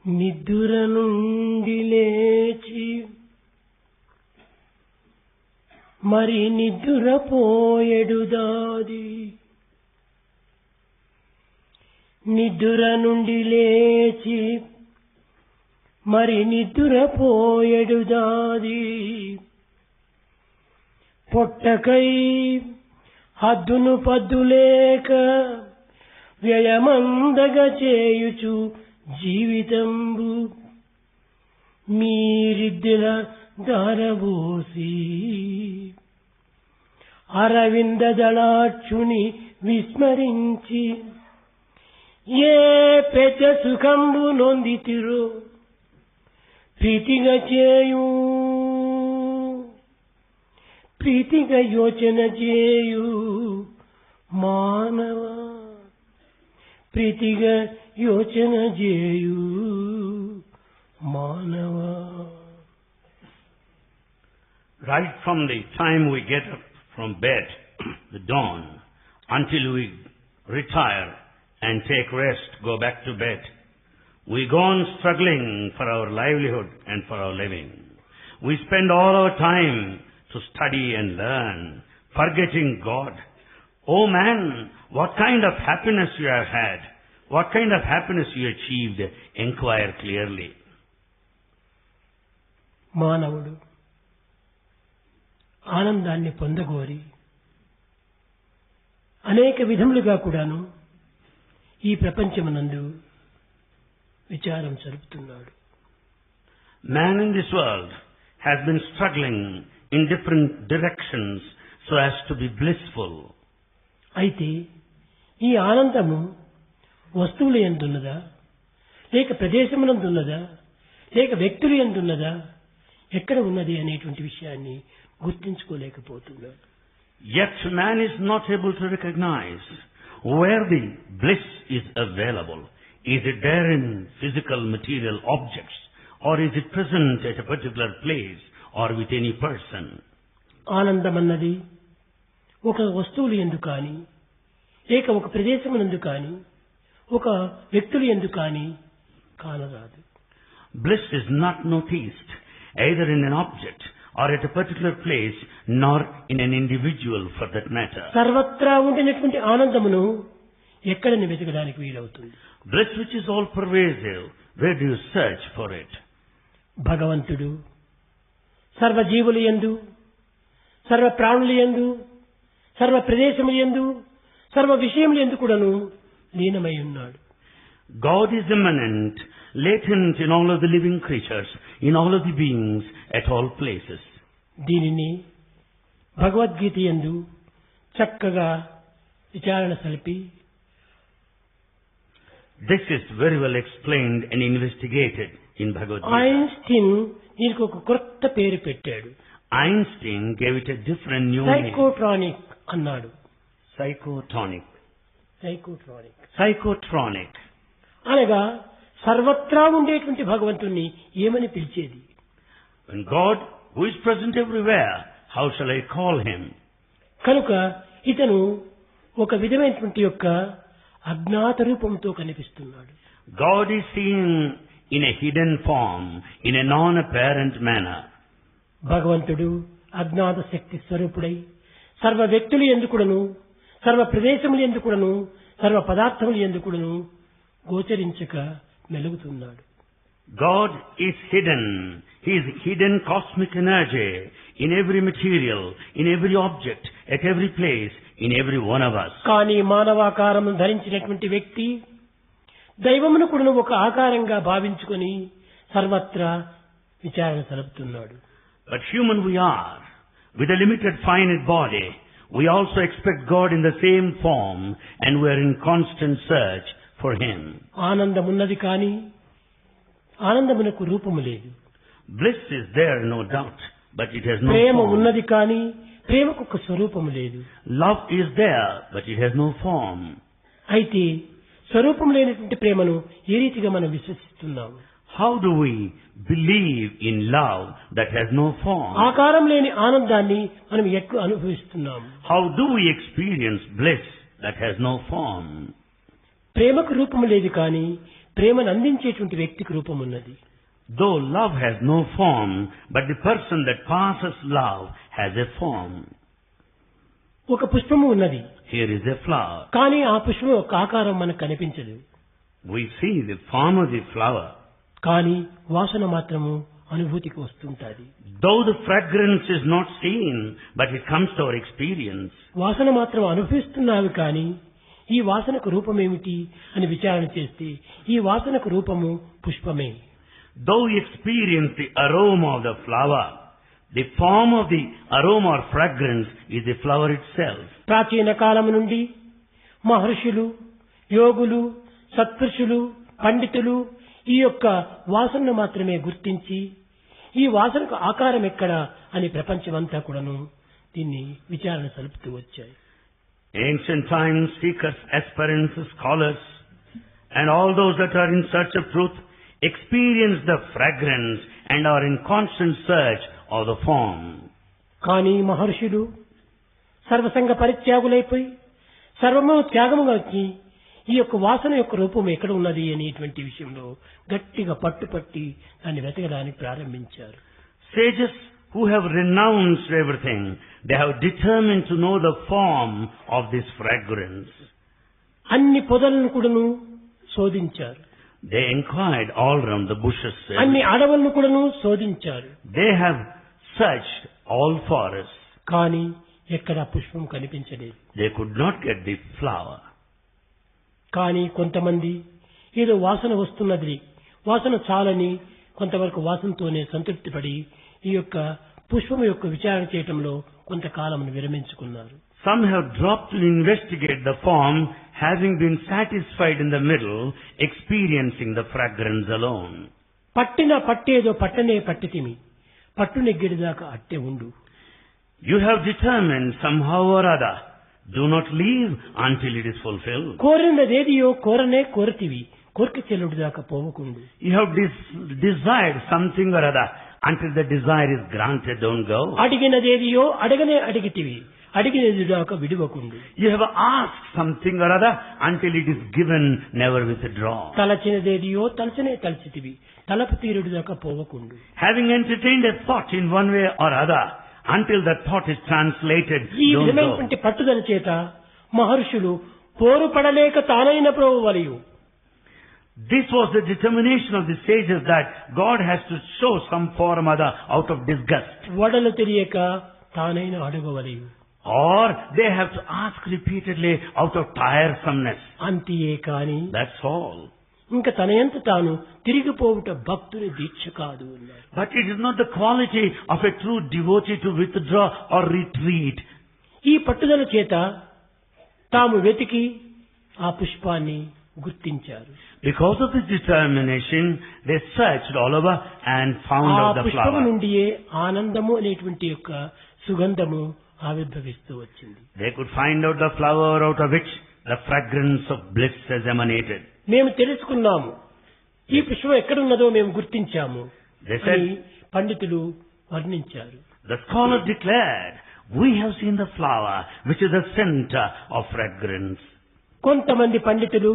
నిద్ర నుండి లేచి మరి నిద్రపోయెడు దాది. నిద్ర నుండి లేచి మరి నిద్రపోయెడు దాది. పొట్టకై హద్దును పద్దులేక వ్యయమందగ చేయుచు జీవితంబు మీరిద్దెల దారబోసి అరవింద దళాక్షుని విస్మరించి ఏ పెద్ద సుఖంబు నొందితిరో ప్రీతిగా చేయు, ప్రీతిగా యోచన చేయు మానవ, ప్రీతిగా యోచన చేయు మానవ. Right from the time we get up from bed, the dawn, until we retire and take rest, go back to bed, we go on struggling for our livelihood and for our living. We spend all our time to study and learn, forgetting God. Oh man, what kind of happiness you have had, what kind of happiness you achieved, inquire clearly. మానవుడు ఆనందాన్ని పొందగోరి అనేక విధములుగా కూడాను ఈ ప్రపంచమునందు విచారం జరుపుతున్నాడు. Man in this world has been struggling in different directions so as to be blissful. అయితే ఈ ఆనందము వస్తువుల యందున్నదా, లేక ప్రదేశమునందున్నదా, లేక వ్యక్తుల యందున్నదా, ఎక్కడ ఉన్నది అనేటువంటి విషయాన్ని గుర్తించుకోలేకపోతున్నాడు. Yet man is not able to recognize where the bliss is available. Is it there in physical material objects, or is it present at a particular place or with any person? ఆనందం అన్నది ఒక వస్తువులు యందు కానీ, లేక ఒక ప్రదేశమునందు కానీ, ఒక వ్యక్తులు యందు కానీ కానరాదు. Bliss is not noticed either in an object or at a particular place, nor in an individual for that matter. సర్వత్రా ఉండినటువంటి ఆనందమును ఎక్కడని వెతకడానికి వీలవుతుంది? Bliss which is all pervasive, where do you search for it? భగవంతుడు సర్వజీవుల యందు, సర్వ ప్రాణుల యందు, సర్వ ప్రదేశముల యందు, సర్వ విషయముల యందు కూడాను లీనమై ఉన్నాడు. God is immanent, latent in all of the living creatures, in all of the beings, at all places. దీనిని భగవద్గీత యందు చక్కగా విచారణ సలిపి This is very well explained and investigated in Bhagavad Gita. Einstein దీనికి ఒక కొత్త పేరు పెట్టాడు. Einstein gave it a different new name. సైకోట్రానిక్ అన్నాడు. Psychotronic. సైకోట్రానిక్ అనగా సర్వత్రా ఉండేటువంటి భగవంతుణ్ణి ఏమని పిలిచేది? When God, who is present everywhere, how shall I call him? కనుక ఇతను ఒక విధమైనటువంటి యొక్క అజ్ఞాత రూపంతో కనిపిస్తున్నాడు. God is seen in a hidden form, in a non-apparent manner. భగవంతుడు అజ్ఞాత శక్తి స్వరూపుడై సర్వ వ్యక్తులు ఎందుకుడను, సర్వ ప్రదేశములు ఎందుకుడను, సర్వ పదార్థములు ఎందుకుడను గోచరించక మెలుగుతున్నాడు. God is hidden. He is hidden cosmic energy in every material, in every object, at every place, in every one of us. కానీ మానవాకారమును ధరించినటువంటి వ్యక్తి దైవమును కూడా ఒక ఆకారంగా భావించుకొని సర్వత్రా విచారణ సలుపుతున్నాడు. But human we are, with a limited finite body, we also expect God in the same form, and we are in constant search for him. ఆనందమున్నది కానీ ఆనందమునకు రూపము లేదు. Bliss is there, no doubt, but it has no Prema form. ఉన్నది కానీ ప్రేమకు ఒక స్వరూపము లేదు. Love is there, but it has no form. అయితే స్వరూపం లేనటువంటి ప్రేమను ఏ రీతిగా మనం విశ్వసిస్తున్నాము? How do we believe in love that has no form? ఆకారం లేని ఆనందాన్ని మనం ఎట్లు అనుభవిస్తున్నాము? How do we experience bliss that has no form? ప్రేమకు రూపము లేదు కానీ ప్రేమను అందించేటువంటి వ్యక్తికి రూపం ఉన్నది. Though love has no form, but the person that passes love has a form. ఒక పుష్పము ఉన్నది, Here is a flower. కానీ ఆ పుష్పం యొక్క ఆకారం మనకు కనిపించదు. We see the form of the flower. కానీ వాసన మాత్రము అనుభూతికి వస్తుంటది. Though the fragrance is not seen, but it comes to our experience. వాసన మాత్రం అనుభవిస్తున్నావు కానీ ఈ వాసనకు రూపం ఏమిటి అని విచారణ చేస్తే ఈ వాసనకు రూపము పుష్పమే. Though we experience the aroma of the flower, the form of the aroma or fragrance is the flower itself. ప్రాచీన కాలం నుండి మహర్షులు, యోగులు, సత్పురుషులు, పండితులు ఈ యొక్క వాసనను మాత్రమే గుర్తించి ఈ వాసనకు ఆకారం ఎక్కడ అని ప్రపంచమంతా కూడాను దీన్ని విచారణ సలుపుతూ వచ్చాయి. Ancient times, seekers, aspirants, scholars, and all those that are in search of truth experience the fragrance and are in constant search of the form. కానీ మహర్షులు సర్వసంగ పరిత్యాగులైపోయి సర్వము త్యాగముగా వచ్చి ఈ యొక్క వాసన యొక్క రూపం ఎక్కడ ఉన్నది అనేటువంటి విషయంలో గట్టిగా పట్టుపట్టి దాన్ని వెతకడానికి ప్రారంభించారు. Sages who have renounced everything, they have determined to know the form of this fragrance. అన్ని పొదలను కూడాను శోధించారు. They inquired all around the bushes. అన్ని అడవులను కూడాను శోధించారు. They have searched all forests. కానీ ఎక్కడ పుష్పం కనిపించలేదు. They could not get the flower. కానీ కొంతమంది ఏదో వాసన వస్తున్నది, వాసన చాలని కొంతవరకు వాసనతోనే సంతృప్తి పడి ఈ యొక్క పుష్పం యొక్క విచారణ చేయటంలో కొంతకాలం విరమించుకున్నారు. Some have dropped to investigate the form, having been satisfied in the middle, experiencing the fragrance alone. పట్టిన పట్టేదో పట్టనే పట్టితిమి, పట్టు నెగ్గిడిదాకా అట్టే ఉండు. You have determined somehow or other, do not leave until it is fulfilled. కోరినదేదియో కోరనే కోరతివి, కోరిక చెల్లుడిదాకా పోవకుండు. You have desired something or other, until the desire is granted, don't go. అడిగినదేదియో అడగనే అడిగితివి, అడిగినదిదాకా విడివకుండు. You have asked something or other, until it is given, never withdraw. తలచినదేదియో తలచనే తలచితివి, తలపు తీరుడిదాకా పోవకుండు. Having entertained a thought in one way or other, until that thought is translated, ఈ don't go. విధమైనటువంటి పట్టుదల చేత మహర్షులు పోరు పడలేక తానైన ప్రభువలయు. This was the determination of the sages that God has to show some form or other out of disgust. వడలు తెలియక తానైన అడుగవలయు. Or they have to ask repeatedly out of tiresomeness. అంతియే కాని That's all. ఇంకా తనయంత తాను తిరిగిపోవుట భక్తుని దీక్ష కాదు అన్నారు. But it is not the quality of a true devotee to withdraw or retreat. ఈ పట్టుదల చేత తాము వెతికి ఆ పుష్పాన్ని గుర్తించారు. Because of this determination, they searched all over and found ఆ out the పుష్పము flower. నుండియే ఆనందము అనేటువంటి యొక్క సుగంధము ఆవిర్భవిస్తూ వచ్చింది. They could find out the flower out of which the fragrance of bliss has emanated. మేము తెలుసుకున్నాము, ఈ పుష్పం ఎక్కడున్నదో మేము గుర్తించాము They said, అని పండితులు వర్ణించారు. the scholars declared, we have seen the flower which is the center of fragrance. కొంతమంది పండితులు,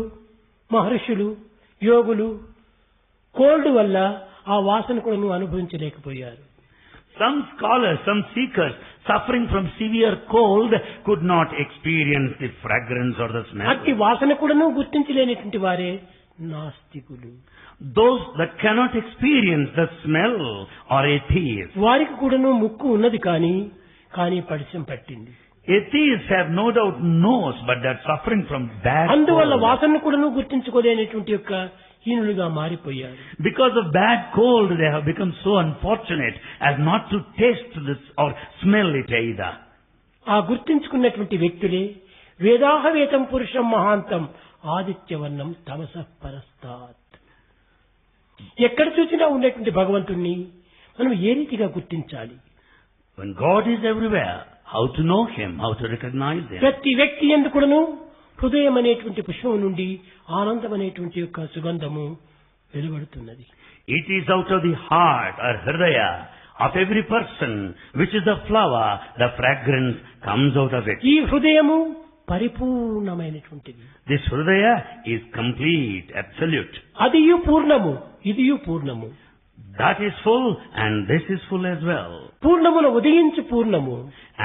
మహర్షులు, యోగులు కోల్డ్ వల్ల ఆ వాసన కూడా అనుభవించలేకపోయారు. Some scholars, some seekers suffering from severe cold could not experience the fragrance or the smell. అట్టి వాసన కూడా గుర్తించలేనటువంటి వారే నాస్తికులు. Those that cannot experience the smell are atheists. వారికి కూడాను ముక్కు ఉన్నది కానీ పరిచయం పట్టింది. Atheists have no doubt nose, but they are suffering from bad అందువల్ల cold. వాసనను కూడాను గుర్తించుకోలేనటువంటి యొక్క హీనులుగా మారిపోయారు. Because of bad cold, they have become so unfortunate as not to taste this or smell it either. ఆ గుర్తించుకున్నటువంటి వ్యక్తులే వేదాహవేతం పురుషం మహాంతం ఆదిత్యవర్ణం తమసః పరస్తాత్. ఎక్కడ చూసినా ఉండేటువంటి భగవంతుణ్ణి మనం ఏ రీతిగా గుర్తించాలి? When God is everywhere, how to know Him, how to recognize Him. ప్రతి వ్యక్తి ఎందుకును హృదయం అనేటువంటి పుష్పం నుండి ఆనందం అనేటువంటి యొక్క సుగంధము వెలువడుతున్నది. It is out of the heart or hridaya of every person, which is the flower, the fragrance comes out of it. ఈ హృదయము పరిపూర్ణమైనటువంటిది. This Hridaya is complete, absolute. అదియు పూర్ణము, ఇదియు పూర్ణము. That is full and this is full as well. పూర్ణమున ఉదయించు పూర్ణము.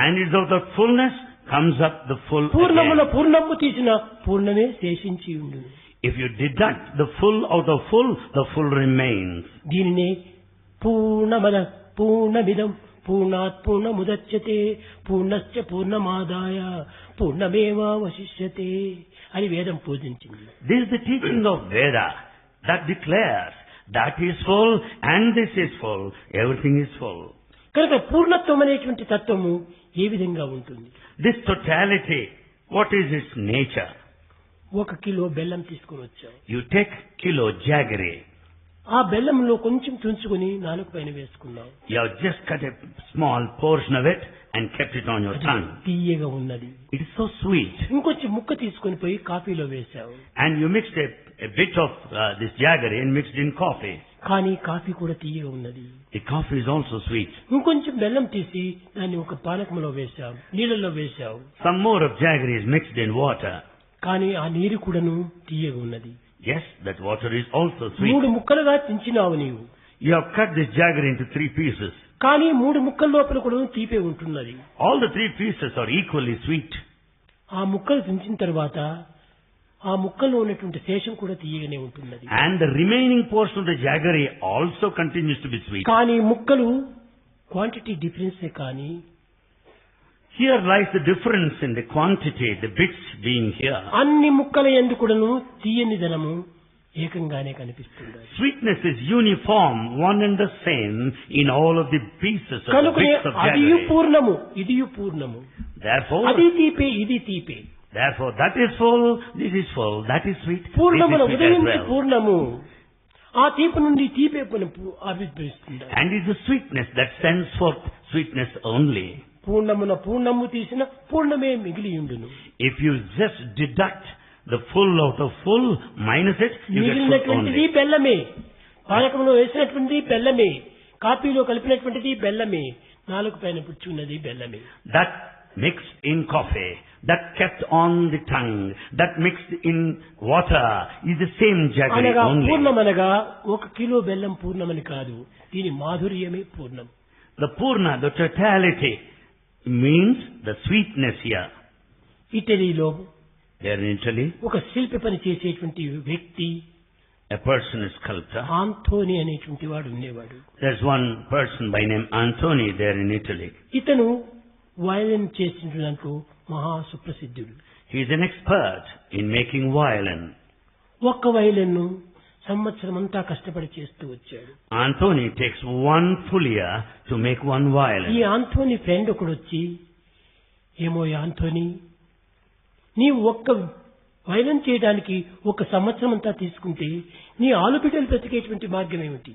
And it's out of fullness comes up the full పూర్ణమున again. పూర్ణము తీసిన పూర్ణమే శేషించి ఉండును. If you deduct the full out of full, the full remains. దీనినే పూర్ణమద పూర్ణమిదం పూర్ణాత్ పూర్ణముదచ్యతే పూర్ణశ్చ పూర్ణమాదాయ పూర్ణమేవావశిష్యతే అని వేదం పూజించింది. This is the teaching of Veda that declares that is full and this is full. Everything is full. కనుక పూర్ణత్వం అనేటువంటి తత్వము ఏ విధంగా ఉంటుంది? This totality, what is its nature? 1 kilo బెల్లం తీసుకుని వచ్చావు. You take kilo jaggery. ఆ బెల్లంలో కొంచెం తుంచుకుని నాలుక పైన వేసుకున్నావు. You have just cut a small portion of it and kept it on your tongue. తీయగా ఉన్నది. It is so sweet. ఇంకొంచెం ముక్క తీసుకొని పోయి కాఫీలో వేశావు. And you mixed a bit of this jaggery and mixed in coffee. కానీ coffee కూడా తీయగా ఉన్నది. The coffee is also sweet. ఇంకొంచెం బెల్లం తీసి దాన్ని ఒక పానకంలో వేశావు, నీళ్ళల్లో వేశావు. Some more of jaggery is mixed in water. కానీ ఆ నీరు కూడాను తీయగా ఉన్నది. Yes, that water is also sweet. 3 ముక్కలుగా చించినావు నీవు. You have cut this jaggery into 3 pieces. కానీ 3 ముక్కల లోపల కూడా తీపే ఉంటున్నది. All the 3 pieces are equally sweet. ఆ ముక్కలు చించిన తర్వాత ఆ ముక్కల్లో ఉన్నటువంటి శేషం కూడా తీయగానే ఉంటున్నది. And the remaining portion of the jaggery also continues to be sweet. కానీ ముక్కలు క్వాంటిటీ డిఫరెన్సే కానీ Here lies the difference in the quantity, the bits being here. అన్ని ముక్కల యందు కూడాను తీయని ధనము ఏకంగానే కనిపిస్తుంది. Sweetness is uniform, one and the same in all of the pieces of the కనుకనే bits of అదియు jaggery. పూర్ణము ఇదియు పూర్ణము. Therefore, అది తీపే ఇది తీపే. that is full, this is full, that is sweet, this పూర్ణమున is sweet as ఉదయించి well. పూర్ణము ఆ తీపి నుండి తీపే ఆవిర్భవిస్తుంది. And it is the sweetness that sends forth sweetness only. పూర్ణమున పూర్ణము తీసిన పూర్ణమే మిగిలి ఉండును. If you just deduct the full out of full, minus it, you get full మిగిలినటువంటిది only. బెల్లమే, పానకంలో వేసినటువంటిది బెల్లమే, కాఫీలో కలిపినటువంటిది బెల్లమే, నాలుగు పైన పుచ్చున్నది బెల్లమే. That mixed in coffee, that kept on the tongue, that mixed in water is the same jaggery అనగా only. పూర్ణమనగా 1 kilo బెల్లం పూర్ణమని కాదు, దీని మాధుర్యమే పూర్ణం. The purna, the totality, means the sweetness here. ఇటలీలో There in Italy, ఒక శిల్పి పని చేసేటువంటి వ్యక్తి a person, a sculptor. Anthony అనేటువంటి వాడు ఉండేవాడు. There's one person by name Antony there in Italy. ఇతను వయలిన్ చేసిన దాంట్లో మహా సుప్రసిద్ధుడు. He is an expert in making violin. ఒక్క వయలిన్ సంవత్సరం అంతా కష్టపడి చేస్తూ వచ్చాడు. Antony takes 1 full year to make 1 ఈ violin. ఆంథోనీ ఫ్రెండ్ ఒకడు వచ్చి, ఏమో ఆంథోనీ, నీవు ఒక్క వయలిన్ చేయడానికి 1 సంవత్సరం అంతా తీసుకుంటే నీ ఆలుబిడ్డలు బ్రతికేటువంటి మార్గం ఏమిటి?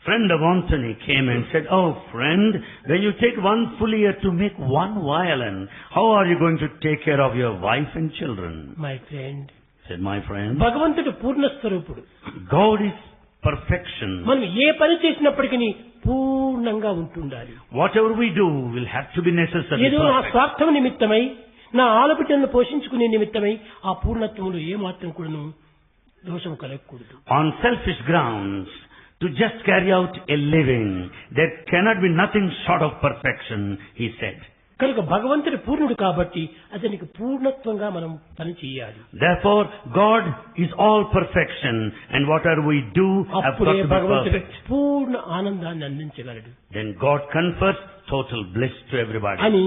Friend of Antony came and said, "Oh friend, when you take 1 full year to make 1 violin, how are you going to take care of your wife and children?" My friend, Said, "My friend, భగవంతుడు పూర్ణ స్వరూపుడు. God is perfection. మనం ఏ పని చేసినప్పటికీ పూర్ణంగా ఉంటుండాలి. Whatever we do will have to be necessarily ఏదో నా perfect. స్వార్థం నిమిత్తమై, నా ఆలబిడ్డలను పోషించుకునే నిమిత్తమై ఆ పూర్ణత్వంలో ఏ మాత్రం కూడాను దోషం కలగకూడదు. On selfish grounds, to just carry out a living, there cannot be nothing short of perfection," he said. కనుక భగవంతుడు పూర్ణుడు కాబట్టి అతనికి పూర్ణత్వంగా మనం పని చేయాలి. Therefore, God is all perfection, and whatever we do have got అప్పుడే to be భగవంతుడు perfect. పూర్ణ ఆనందాన్ని అందించగలడు Then God confers total bliss to everybody. అని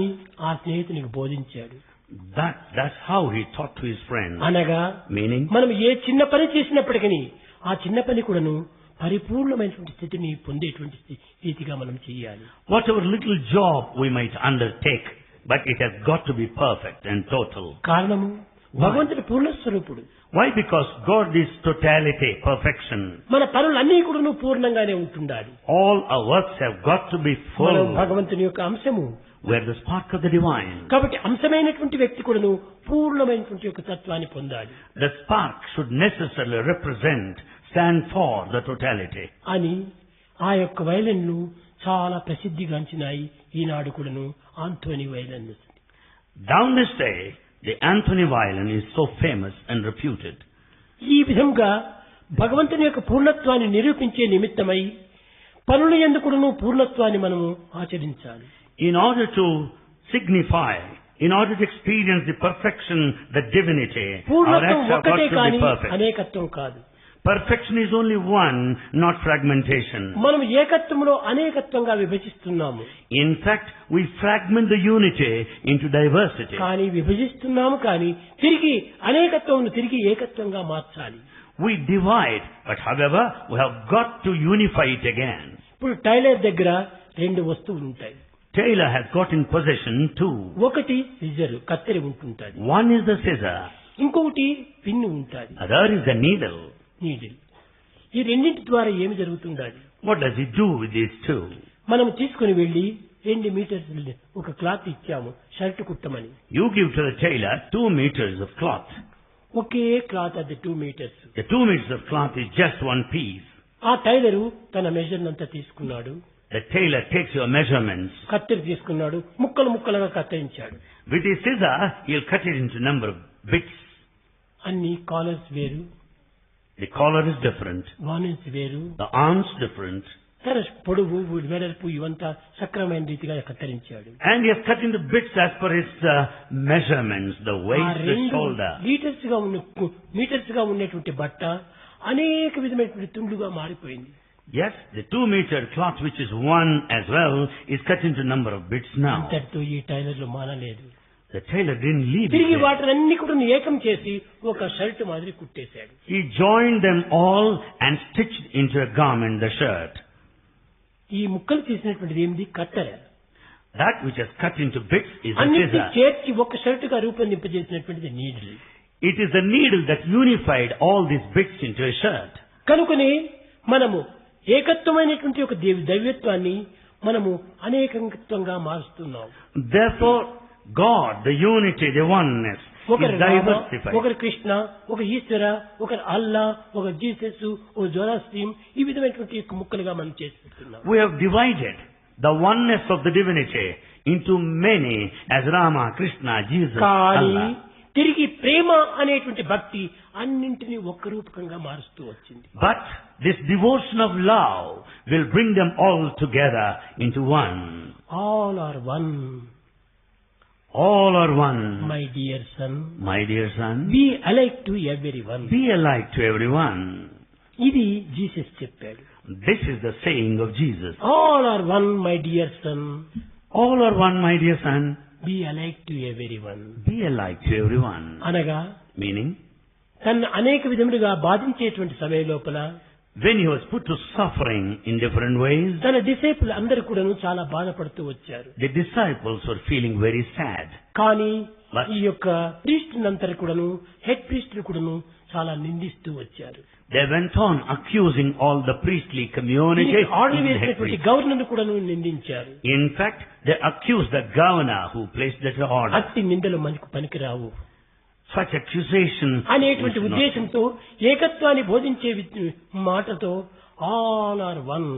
ఆ స్నేహితునికి బోధించాడు. That's how he taught to his friends. అనగా Meaning, మనం ఏ చిన్న పని చేసినప్పటికీ ఆ చిన్న పని కూడాను పరిపూర్ణమైనటువంటి స్థితిని పొందేటువంటి రీతిగా మనం చేయాలి. whatever little job we might undertake, but it has got to be perfect and total. కారణము భగవంతుడు పూర్ణస్వరూపుడు. Why? Because God is totality, perfection. మన పనులన్నీ కూడాను పూర్ణంగానే ఉంటుండాలి. All our works have got to be మనం full. భగవంతుని యొక్క అంశము. We are the spark of the divine. కాబట్టి అంశమైనటువంటి వ్యక్తి కూడాను పూర్ణమైనటువంటి యొక్క తత్వాన్ని పొందాలి The spark should necessarily stand for the totality. అని ఆ యొక్క వైలన్లు చాలా ప్రసిద్ధిగాంచినాయి. ఈనాడు కూడాను Anthony వైలన్. Down this day, The Anthony violin is so famous and reputed. ఈ విధంగా భగవంతుని యొక్క పూర్ణత్వాన్ని నిరూపించే నిమిత్తమై పనుల యందు కూడాను పూర్ణత్వాన్ని మనము ఆచరించాలి. In order to signify, in order to experience the perfection, the divinity, our పూర్ణత్వం acts have got ఒక్కటే to be కానీ perfect. అనేకత్వం కాదు. Perfection is only one, not fragmentation. మనం ఏకత్వంలో అనేకత్వంగా విభజిస్తున్నాము. In fact, we fragment the unity into diversity. కానీ విభజిస్తున్నాము కానీ తిరిగి అనేకత్వం తిరిగి ఏకత్వంగా మార్చాలి. We divide, but however, we have got to unify it again. ఇప్పుడు టైలర్ దగ్గర రెండు వస్తువులు ఉంటాయి. Taylor has got in possession two. ఒకటి సిజర్ కత్తెర ఉంటుంటది. One is the scissor, ఇంకొకటి పిన్ను ఉంటుంది. other is the needle. Needle. ఈ రెండింటి ద్వారా ఏమి జరుగుతుండాలి? What does he do with these two? మనం తీసుకుని వెళ్లి 2 మీటర్స్ ఒక క్లాత్ ఇచ్చాము షర్ట్ కుట్టమని. You give to the tailor 2 meters of cloth. ఒకే క్లాత్ అది 2 metres. The 2 meters of cloth is just one piece. ఆ టైలరు తన మెజర్ అంతా తీసుకున్నాడు. The tailor takes your measurements. కత్తెర తీసుకున్నాడు, ముక్కలు ముక్కలుగా కత్తిరించాడు. With his scissor, he'll cut it into number of bits. అన్ని కాలర్స్ వేరు, The collar is different. వానెన్స్ వేరు, The arms different. తన పొడవు వెడల్పు ఇవంతా సక్రమైన రీతిగా కత్తిరించాడు. And he has cut into bits as per his measurements, the waist, the shoulder. Metres గా ఉన్నటువంటి బట్ట అనేక విధమైనటువంటి తుండ్లుగా మారిపోయింది. Yes, the 2 meter cloth, which is one as well, is cut into number of bits now. అంతటితో ఈ టైలర్లు మానలేదు. The tailor didn't leave it తిరిగి there. వాటినన్ని కూడా ఏకం చేసి ఒక షర్ట్ మాదిరి కుట్టేశాడు. He joined them all and stitched into a garment the shirt. ఈ ముక్కలు చేసినటువంటిది ఏంది? కత్తెర. That which is cut into bits is a అన్నిటిని scissor. చేర్చి ఒక షర్ట్ గా రూపొందింపజేసినటువంటిది needle. It is the needle that unified all these bits into a shirt. కనుకనే మనము ఏకత్వమైనటువంటి ఒక దైవత్వాన్ని మనము అనేకత్వంగా మారుస్తున్నాం. Therefore, God, the unity, the oneness, ఒకరు is రామ, diversified. ఒకరు కృష్ణ, ఒక ఈశ్వర, ఒకరు అల్లా, ఒక జీసస్, ఒక జొరాస్ట్రీమ్, ఈ విధమైనటువంటి ముక్కలుగా మనం చేసుకుంటున్నాం. We have divided the oneness of the divinity into many as Rama, Krishna, Jesus, కానీ Allah. తిరిగి ప్రేమ అనేటువంటి భక్తి అన్నింటినీ ఒక్క రూపకంగా మారుస్తూ వచ్చింది. But this devotion of love will bring them all together into one. All are one. All are one. My dear son, My dear son, be alike to everyone. be alike to everyone. ఇది Jesus చెప్పాడు. This is the saying of Jesus. All are one my dear son, All are one, my dear son. Be alike to everyone. Be alike to everyone. అనగా Meaning, తను అనేక విధములుగా బాధించేటువంటి సమయం లోపల when he was put to suffering in different ways, తన disciple అందరూ కూడాను చాలా బాధపడుతూ వచ్చారు. the disciples were feeling very sad. కానీ But- ఈ యొక్క ప్రీస్ట్ నంతరు కూడాను హెడ్ ప్రీస్ట్ కూడాను చాలా నిందిస్తూ వచ్చారు. They went on accusing all the priestly community. Order in the head వేసినటువంటి priest. గవర్నర్ కూడాను నిందించారు. In fact, they accused the governor who placed that order. అట్టి నిందలు మనకు పనికిరావు Such accusation అనేటువంటి we should not- ఉద్దేశంతో ఏకత్వాన్ని బోధించే మాటతో all are one.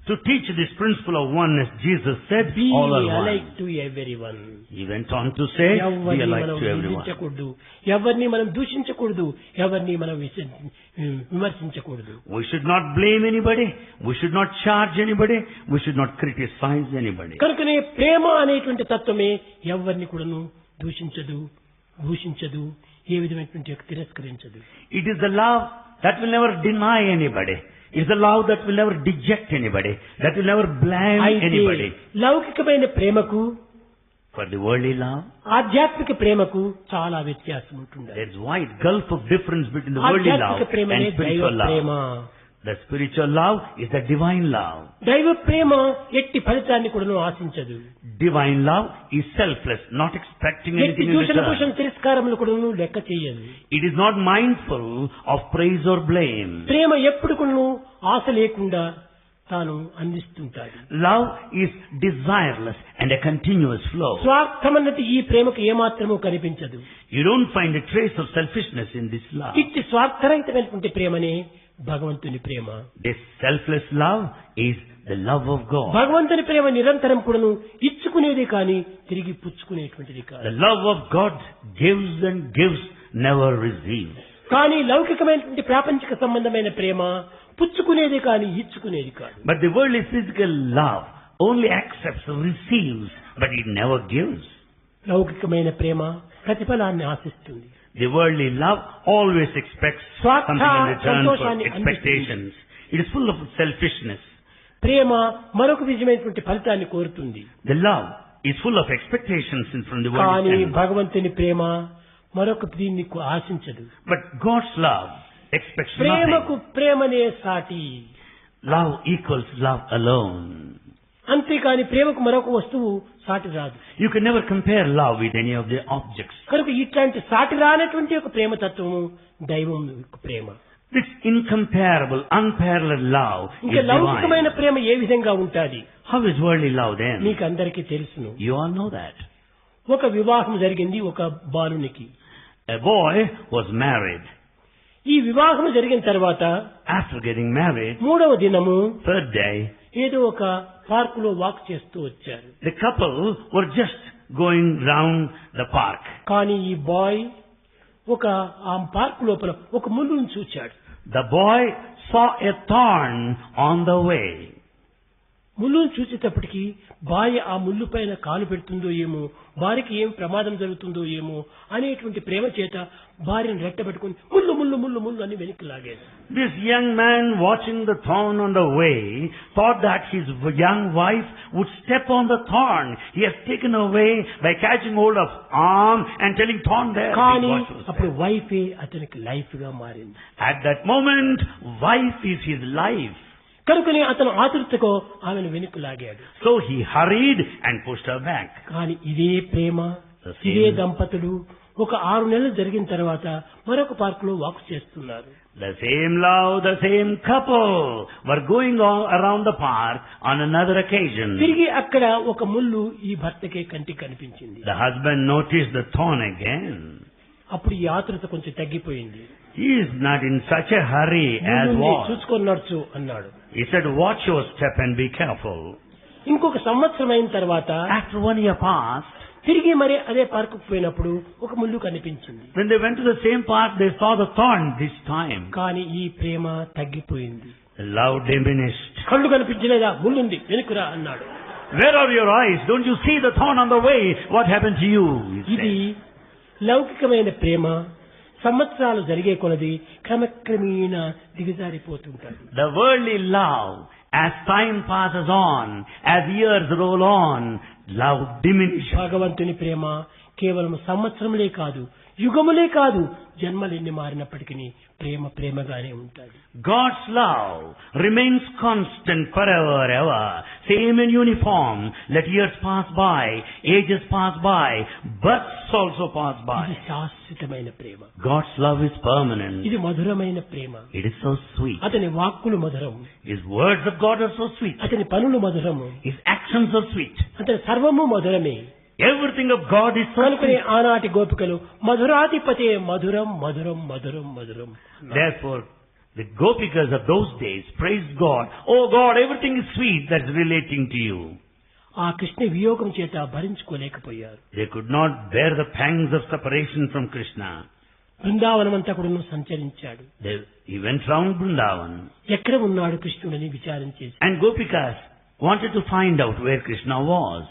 To teach this principle of oneness, Jesus said, be all are alike one. To everyone. He went on to say, be ఎవరిని alike మనం to everyone. నిందించకూడదు, ఎవరిని మనం దూషించకూడదు, ఎవరిని మనం విమర్శించకూడదు. We should not blame anybody. We should not charge anybody. We should not criticize anybody. కనుకనే ప్రేమ అనేటువంటి తత్వమే ఎవరిని కూడాను దూషించదు, భూషించదు, ఏ విధమైనటువంటి తిరస్కరించదు. It is the love that will never deny anybody. It is the love that will never deject anybody. That will never blame అయితే anybody. లౌకికమైన ప్రేమకు For the worldly love, ఆధ్యాత్మిక ప్రేమకు చాలా వ్యత్యాసం ఉంటుంది. there is wide gulf of difference between the worldly love ఆధ్యాత్మిక ప్రేమనే and దైవ spiritual Prema. love. The spiritual love is the divine love. దైవ ప్రేమ ఎట్టి ఫలితాన్ని కూడాను ఆశించదు. Divine love is selfless, not expecting ఎట్టి anything in దూషణ భూషణ return. తిరస్కారములు కూడాను లెక్క చేయదు. It is not mindful of praise or blame. ప్రేమ ఎప్పుడు కూడాను ఆశ లేకుండా తాను అందిస్తుంటాడు. Love is desireless and a continuous flow. స్వార్థమన్నది ఈ ప్రేమకు ఏమాత్రమూ కనిపించదు. You don't find a trace of selfishness in this love. ఇట్టి స్వార్థరహితమైనటువంటి ప్రేమనే భగవంతుని ప్రేమ. This selfless love is the love of God. భగవంతుని ప్రేమ నిరంతరం కూడాను ఇచ్చుకునేది కానీ తిరిగి పుచ్చుకునేటువంటిది కాదు. The love of God gives and gives, never receives. కానీ లౌకికమైనటువంటి ప్రాపంచిక సంబంధమైన ప్రేమ పుచ్చుకునేది కానీ ఇచ్చుకునేది కాదు. But the worldly physical love only accepts, receives, but it never gives. లౌకికమైన ప్రేమ ప్రతిఫలాన్ని ఆశిస్తుంది. The worldly love always expects something in return for సంతోషాన్ని expectations. It is full of selfishness. ప్రేమ మరొక విధమైనటువంటి ఫలితాన్ని కోరుతుంది. The love is full of expectations from the కానీ worldly sense. భగవంతుని ప్రేమ మరొక దీన్ని ఆశించదు. But God's love expects ప్రేమకు nothing. ప్రేమనే సాటి. Love equals love alone. అంతేకాని ప్రేమకు మరొక వస్తువు సాటి రాదు. You can never compare love with any of the objects. కనుక ఇట్లాంటి సాటి రానటువంటి ఒక ప్రేమ తత్వము దైవం యొక్క ప్రేమ. This incomparable, unparalleled love is ఇంకా లౌకికమైన divine. ప్రేమ ఏ విధంగా ఉంటుంది? How is worldly love then? మీకు అందరికీ తెలుసును. You all know that. ఒక వివాహం జరిగింది ఒక బాలునికి. A boy was married. ఈ వివాహం జరిగిన తర్వాత After getting married, మూడవ దినము third day, ఏదో ఒక పార్క్ లో వాక్ చేస్తూ వచ్చారు. the couple were just going round the park. కానీ ఈ బాయ్ ఒక ఆ పార్క్ లోపల ఒక ముళ్ళును చూచాడు. The boy saw a thorn on the way. ముళ్ళును చూసేటప్పటికి భార్య ఆ ముళ్ళు పైన కాలు పెడుతుందో ఏమో, భార్యకి ఏం ప్రమాదం జరుగుతుందో ఏమో అనేటువంటి ప్రేమ చేత భార్యను రెట్టబెట్టుకుని ముళ్ళు ముళ్ళు ముళ్ళు ముళ్ళు అని వెనక్కి లాగేది. This young man watching the thorn on the way thought that his young wife would step on the thorn. He has taken away by catching hold of arm and telling thorn there. కానీ Watch was అప్పుడు there. వైఫే అతనికి life గా మారింది. At that moment, wife is his life. కనుకనే అతను ఆతృతతో ఆమెను వెనక్కి లాగాడు. So he hurried and pushed her back. కానీ ఇదే ప్రేమ, ఇదే దంపతులు ఒక 6 నెలలు జరిగిన తర్వాత మరొక పార్క్ లో వాక్ చేస్తున్నారు. The same love, the same couple were going on around the park on another occasion. తిరిగి అక్కడ ఒక ముళ్ళు ఈ భర్తకే కంటికి కనిపించింది. The husband noticed the thorn again. అప్పుడు ఈ ఆతృత కొంచెం తగ్గిపోయింది. He is not in such a hurry as ముళ్ళుని was. చూసుకొని నడుచు అన్నాడు. He said, watch your step and be careful. ఇంకొక సంవత్సరం అయిన తర్వాత After 1 year passed, తిరిగి మరి అదే పార్కు పోయినప్పుడు ఒక ముళ్ళు కనిపించింది. when they went to the same park, they saw the thorn this time. కానీ ఈ ప్రేమ తగ్గిపోయింది. The love diminished. కళ్ళు కనిపించలేదా? ముళ్ళుంది వెనుకురా అన్నాడు. Where are your eyes? Don't you see the thorn on the way? What happened to you? He ఇది said. లౌకికమైన ప్రేమ సంవత్సరాలు జరిగే కొలది క్రమక్రమేణా దిగజారిపోతుంటాడు. The worldly love, as time passes on, as years roll on, love diminishes. భగవంతుని ప్రేమ కేవలం సంవత్సరములే కాదు, యుగములే కాదు, జన్మలెన్ని మారినప్పటికీ ప్రేమ ప్రేమగానే ఉంటుంది. God's love remains constant forever, ever, same and uniform. Let years pass by, ages pass by, births also pass ఇది by. శాశ్వతమైన ప్రేమ. God's love is permanent. ఇది మధురమైన ప్రేమ. It is so sweet. అతని వాక్కులు మధురం, His words of God are so sweet. అతని పనులు మధురము, His actions are sweet. అతని సర్వము మధురమే. Everything of God is so కనుకనే sweet. ఆనాటి గోపికలు మధురాధిపతే మధురం మధురం మధురం మధురం. Therefore, the Gopikas of those days praised God. Oh God, everything is sweet that's relating to you. ఆ కృష్ణ వియోగం చేత భరించుకోలేకపోయారు. They could not bear the pangs of separation from Krishna. Brindavanam అంతా కూడా సంచరించాడు. He went round Vrindavan. ఎక్కడ ఉన్నాడు కృష్ణుడని విచారించేసి And Gopikas wanted to find out where Krishna was.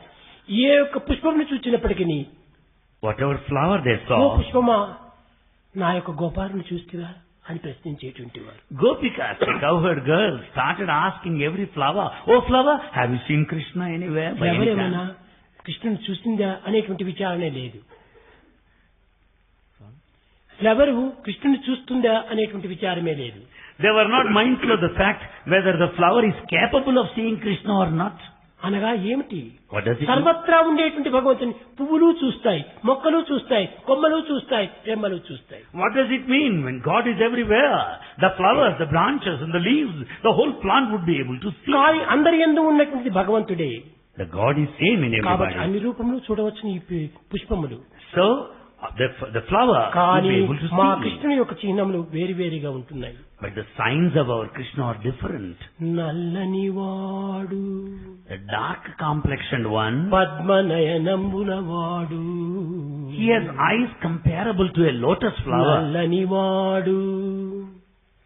ఏ ఒక్క పుష్పమును చూచినప్పటికీ Whatever flower they oh saw, పుష్పమా నా యొక్క గోపాలను చూస్తావా అని ప్రశ్నించేటువంటి వారు. Gopikas, the cowherd girls, started asking every flower, oh flower, have you seen Krishna anywhere? By any ఎవరేమైనా chance? కృష్ణుని చూసిందా అనేటువంటి విచారణే లేదు. ఎవరు కృష్ణుని చూస్తుందా అనేటువంటి విచారమే లేదు. They were not mindful of the fact whether the flower is capable of seeing Krishna or not. అనగా ఏమిటి? What does it mean? సర్వత్రా ఉండేటువంటి భగవంతుని పువ్వులు చూస్తాయి, మొక్కలు చూస్తాయి, కొమ్మలు చూస్తాయి, రెమ్మలు చూస్తాయి. What does it mean when God is everywhere? The flowers, the branches and the leaves, the whole plant would be able to see. కానీ అందరి యందు ఉన్నటువంటి భగవంతుడే. The God is same in కాబట్టి everybody. అన్ని రూపంలో చూడవచ్చు ఈ పుష్పములు. So, the flower would కానీ be able to మా see. కృష్ణుని యొక్క చిహ్నములు వేరువేరుగా ఉంటున్నాయి. But the signs of our Krishna are different. నల్లనివాడు The dark complexioned one, పద్మనయనంబులవాడు he has eyes comparable to a lotus flower. నల్లనివాడు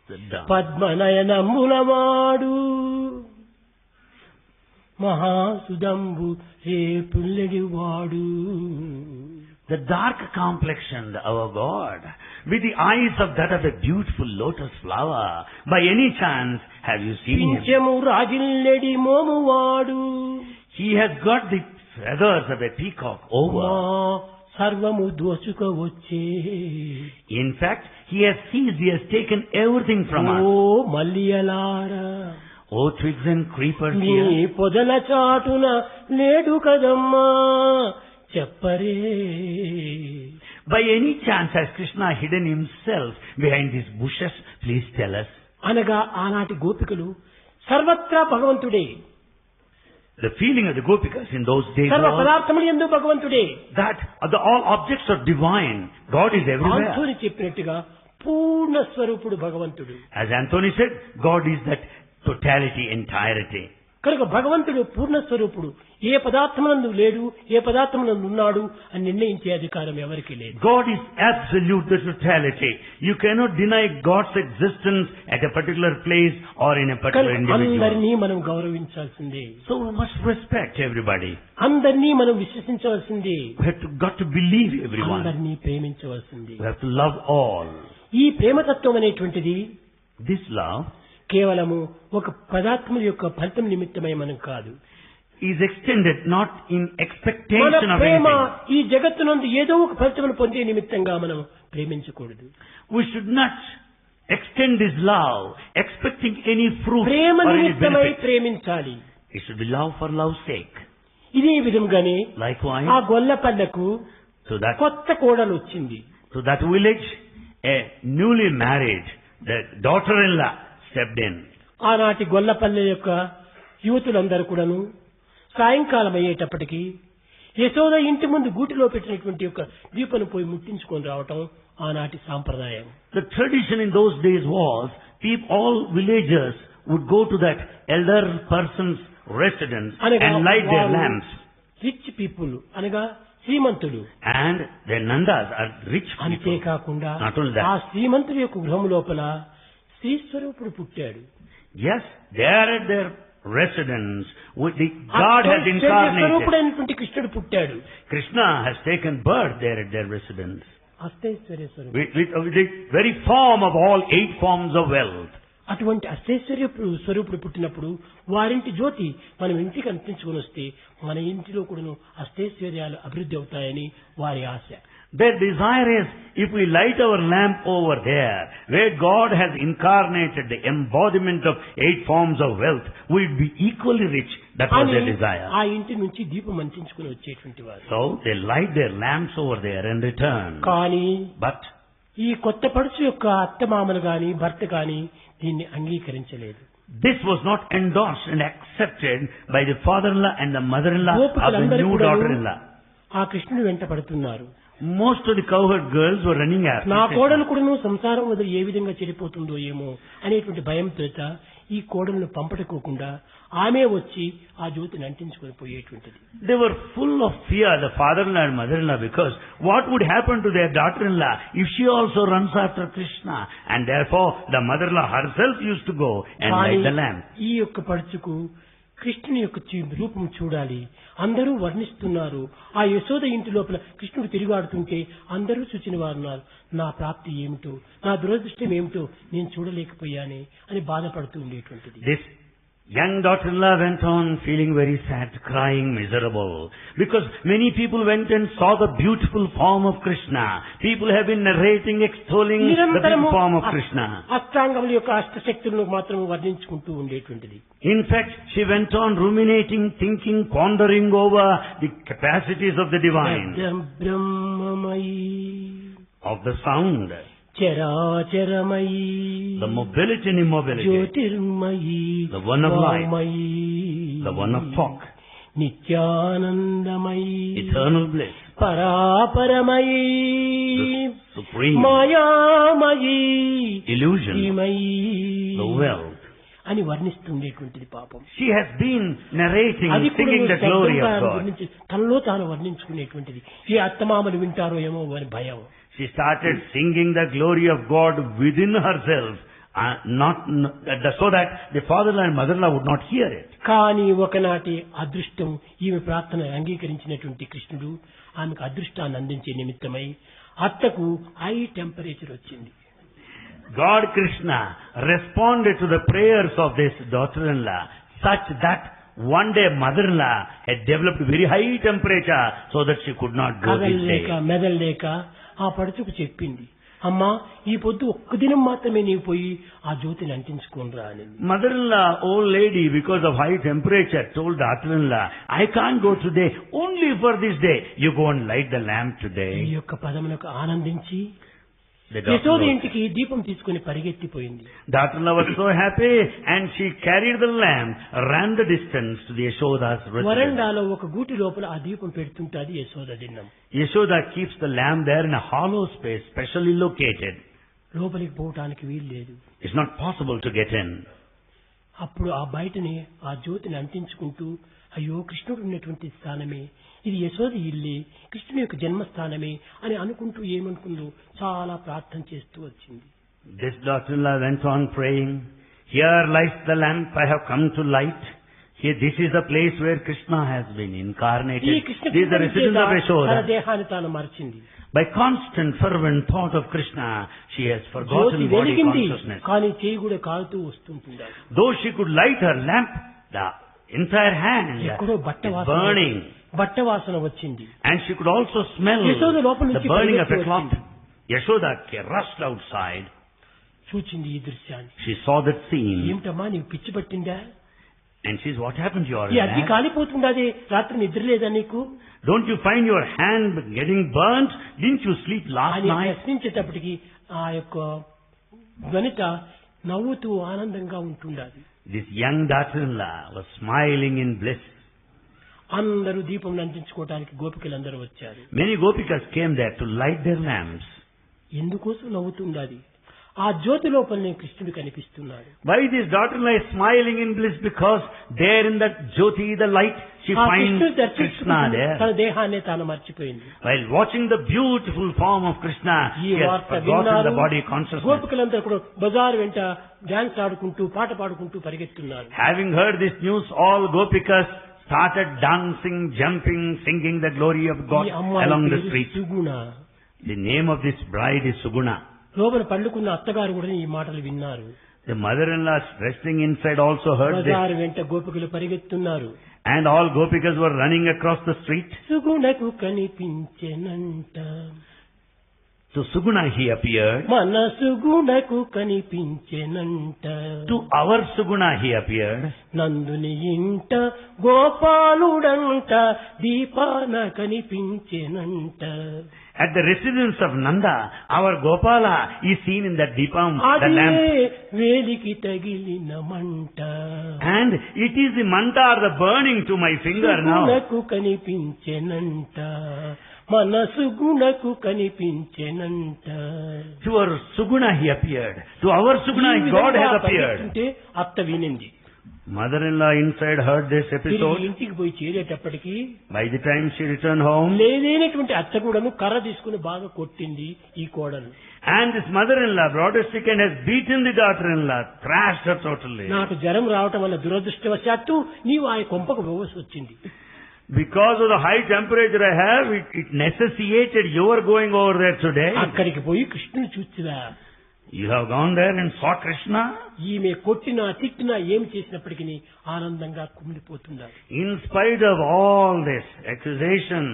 The dark. పద్మనయనంబులవాడు మహాసుదంబు రేపుల్లెడివాడు. The dark complexioned, our God, with the eyes of that of a beautiful lotus flower. By any chance, have you seen him? పింఛము రాజిల్లెడి మోమువాడు He has got the feathers of a peacock over. సర్వము దోచుకోవచ్చే. In fact, he has seized, he has taken everything from oh us. మల్లియలారా Oh, twigs and creepers నీ here. పొదల చాటున లేడు కదమ్మా చెప్పరే. By any chance has Krishna hidden himself behind these bushes? Please tell us. అనగా ఆనాటి గోపికలు సర్వత్రా భగవంతుడే, The feeling of the Gopikas in those days సర్వ was పదార్థములు యందు భగవంతుడే. that all objects are divine. God is everywhere. ఆంతోని చెప్పినట్టుగా పూర్ణ స్వరూపుడు భగవంతుడు. As Anthony said, God is that totality, entirety. కనుక భగవంతుడు పూర్ణ స్వరూపుడు. ఏ పదార్థమునందు లేడు, ఏ పదార్థమునందు ఉన్నాడు అని నిర్ణయించే అధికారం ఎవరికీ లేదు. God is absolute, the totality. You cannot deny God's existence at a particular place or in a particular కనుక individual. అందరినీ మనం గౌరవించాల్సిందే, So we must respect everybody. అందరినీ మనం విశ్వసించవలసిందే, We have got to believe everyone. అందరినీ ప్రేమించవలసిందే. We have to love all. ఈ ప్రేమతత్వం అనేటువంటిది This love కేవలము ఒక పదార్థముల యొక్క ఫలితం నిమిత్తమై మనం కాదు. is extended not in మన expectation of ప్రేమ anything. ఈ జగత్తునందు ఏదో ఒక ఫలితమును పొందే నిమిత్తంగా మనం ప్రేమించకూడదు. We should not extend this love expecting any fruit Prema or any నిమిత్తమై benefit. ప్రేమించాలి. It should be love for love's sake. ఇదే విధంగానే Likewise, ఆ గొల్లపల్లెకు to కొత్త కోడలు వచ్చింది. that village, a newly married, the daughter-in-law stepped in. ఆనాటి గొల్లపల్లె యొక్క యువతులందరూ కూడాను సాయంకాలం అయ్యేటప్పటికి యశోద ఇంటి ముందు గూటిలో పెట్టినటువంటి యొక్క దీపను పోయి ముట్టించుకొని రావటం ఆనాటి సాంప్రదాయం. The tradition in those days was, all villagers would go to that elder person's residence and light their lamps. Rich people అనగా శ్రీమంతులు. And the Nandas are rich people. అంతేకాకుండా Not only that. ఆ శ్రీమంతుడి యొక్క గృహం లోపల శ్రీస్వరూపుడు పుట్టాడు. Yes, they are at their residence. God has incarnated. స్వరూపుడైనటువంటి కృష్ణుడు పుట్టాడు. Krishna has taken birth there at their residence. అష్టైశ్వర్య స్వరూపుడు. With the very form of all 8 forms of wealth. అటువంటి అష్టైశ్వర్యపుడు స్వరూపుడు పుట్టినప్పుడు వారింటి జ్యోతి మనం ఇంటికి అంటించుకొని వస్తే మన ఇంటిలో కూడా అష్టైశ్వర్యాలు అభివృద్ధి అవుతాయని వారి ఆశ. Their desire is, if we light our lamp over there, where God has incarnated the embodiment of 8 forms of wealth, we'd be equally rich. That was their desire. ఆ ఇంటి నుంచి దీపం అంటించుకుని వచ్చేటువంటి వారు. So they light their lamps over there and return. కానీ But ఈ కొత్త పడుచు యొక్క అత్తమామలు గాని భర్త గాని దీన్ని అంగీకరించలేదు. this was not endorsed and accepted by the father-in-law and the mother-in-law of the గోపికలందరూ new కూడాను daughter-in-law. ఆ కృష్ణుని వెంట పడుతున్నారు. Most of the cowherd girls were running after నా Krishna. కోడలు కూడాను సంసారం వదిలి ఏ విధంగా చెడిపోతుందో ఏమో అనేటువంటి భయం చేత ఈ కోడలను పంపటకోకుండా ఆమె వచ్చి ఆ జ్యోతిని అంటించుకొని పోయేటువంటిది. They were full of fear, the father-in-law and mother-in-law, because what would happen to their daughter-in-law if she also runs after Krishna? And therefore, the mother-in-law herself used to go and light the lamp. ఈ యొక్క పడుచుకు కృష్ణుని యొక్క రూపం చూడాలి. అందరూ వర్ణిస్తున్నారు. ఆ యశోద ఇంటి లోపల కృష్ణుడు తిరిగాడుతుంటే అందరూ చూచిన వారు ఉన్నారు. నా ప్రాప్తి ఏమిటో, నా దురదృష్టం ఏమిటో నేను చూడలేకపోయానే అని బాధపడుతూ ఉండేటువంటిది. This young daughter-in-law went on feeling very sad, crying miserable, because many people went and saw the beautiful form of Krishna. People have been narrating, extolling the beautiful form of Krishna. అష్టాంగముల యొక్క అష్టశక్తులను మాత్రం వర్ణించుకుంటూ ఉండేటువంటిది. In fact, she went on ruminating, thinking, pondering over the capacities of the divine, బ్రహ్మమయీ of the sound, చరాచరమయీ, the mobility and immobility, Jyothirmayi, the one of light, వామయీ, the one of talk, నిత్యానందమయీ, eternal bliss, పరాపరమయీ the supreme మాయామయీ illusion, ధీమయీ the wealth. అని వర్ణిస్తుండేటువంటిది పాపం. She has been narrating, అది కూడా singing the glory of శబ్దంగా God. గురించి తనలో తాను వర్ణించుకునేటువంటిది. ఈ అత్తమామలు వింటారో ఏమో అని భయం. She started singing the glory of God within herself, so that the father-in-law and mother-in-law would not hear it. కానీ ఒకనాటి అదృష్టం ఈమె ప్రార్థన అంగీకరించినటువంటి కృష్ణుడు ఆమెకు అదృష్టాన్ని అందించే నిమిత్తమై అత్తకు హై టెంపరేచర్ వచ్చింది. God Krishna responded to the prayers of this daughter-in-law such that one day mother-in-law had developed very high temperature so that she could not go this day. మెదల్లేక ఆ పడుచుకు చెప్పింది, అమ్మా ఈ పొద్దు ఒక్క దినం మాత్రమే నీవు పోయి ఆ జ్యోతిని అంటించుకోనరా అని. Mother-in-law, old lady, because of high temperature, told daughter-in-law, I can't go today, only for this day. You go and light the lamp today. ఈ యొక్క పదమునకు ఆనందించి The యశోద daughter-in-law ఇంటికి దీపం తీసుకుని పరిగెత్తిపోయింది. was so happy and she carried the lamp, ran the distance to the Yashoda's residence. వరండాలో ఒక గూటి లోపల ఆ దీపం పెడుతుంటాది Yashoda దిన్నం. Yashoda keeps the lamp there in a hollow space, specially located. లోపలికి పోవటానికి వీలు లేదు. It's not possible to get in. అప్పుడు ఆ బయటని ఆ జ్యోతిని అంటించుకుంటూ, అయ్యో కృష్ణుడు ఉన్నటువంటి స్థానమే ఇది, యశోద ఇల్లే, కృష్ణుని యొక్క జన్మస్థానమే అని అనుకుంటూ ఏమనుకుందో చాలా ప్రార్థన చేస్తూ వచ్చింది. This daughter-in-law went on praying, here lies the lamp I have come to light. Here, this is the place where Krishna has been incarnated. ఈ Krishna This is the residence of తన Yashoda. దేహాన్ని తాను మరచింది. By constant fervent thought of Krishna, she has Jyothi forgotten body వెలిగింది consciousness. కానీ చేయి కూడా కాలుతూ వస్తుంటుంది. Though she could light her lamp, the entire hand ఎక్కడో బట్ట is వాసన burning. బట్ట వాసన వచ్చింది. And she could also smell Yashoda లోపల the నుంచి burning of a పరిగెత్తి cloth. వచ్చింది. Yashoda rushed outside. చూచింది ఈ దృశ్యాన్ని. She saw that scene. ఏమిటమ్మా నీకు పిచ్చి పట్టిందా? And she says, what happened to your ఈ అగ్గి lamp? కాలిపోతుందాదే, రాత్రి నిద్ర లేదా నీకు Don't you find your hand getting burnt? Didn't you sleep last అని night? ప్రశ్నించేటప్పటికి ఆ యొక్క ధ్వనిత నవ్వుతూ ఆనందంగా ఉంటుండాలి. This young daughter-in-law was smiling in bliss. అందరూ దీపం అంటించుకోవడానికి గోపికలందరూ వచ్చారు. Many gopikas came there to light their lamps. ఎందుకోసం నవ్వుతుండాలి? ఆ జ్యోతి లోపలనే కృష్ణుడు కనిపిస్తున్నాడు. Why this daughter-in-law is smiling in bliss? Because there in that jyoti, the light, she ఆ finds కృష్ణుడు Krishna దర్శించుకుంటూ there. తన దేహాన్ని తాను మర్చిపోయింది. While watching the beautiful form of Krishna, ఈ she has వార్త forgotten విన్నారు. the body consciousness. గోపికలందరూ కూడా బజారు వెంట డాన్స్ ఆడుకుంటూ పాట పాడుకుంటూ పరిగెత్తున్నారు. Having heard this news, all gopikas started dancing, jumping, singing the glory of God ఈ అమ్మాయి along the పేరు street. Suguna. The name of this bride is Suguna. లోపల పండుకున్న అత్తగారు కూడా ఈ మాటలు విన్నారు. The mother-in-law resting inside also heard this. బజారు వెంట గోపికలు పరిగెత్తున్నారు. And all gopikas were running across the street. సుగుణకు కనిపించెనంట, To Suguna he appeared. మన సుగుణకు కనిపించెనంట, To our Suguna he appeared. నందుని ఇంట గోపాలుడంట, దీపాన కనిపించెనంట. At the residence of Nanda, our Gopala is seen in that Deepam, the అదే lamp. వేలికి తగిలిన మంట, And it is the mantar, the burning to my finger now. సుగుణకు కనిపించెనంట, మన సుగుణకు కనిపించెనంట. To our Suguna he appeared. To our Suguna God has appeared. అంటే అత్త వినింది. Mother-in-law inside heard this తిరిగి episode. ఇంటికి పోయి చేరేటప్పటికి By the time she returned home, లేనటువంటి అత్త కూడాను కర్ర తీసుకుని బాగా కొట్టింది ఈ కోడలు. and this mother-in-law brought a stick and has beaten the daughter-in-law, thrashed her totally. నాకు జ్వరం రావటం వల్ల దురదృష్టవశాత్తు నీవు ఆ కొంపకు పోవలసి వచ్చింది. Because of the high temperature I have, it necessitated your going over there today. అక్కడికి పోయి కృష్ణుని చూచివా. You have gone there and saw Krishna. ఈమె కొట్టినా తిట్టినా ఏం చేసినప్పటికీ ఆనందంగా కుమిలిపోతున్నారు. In spite of all this accusation,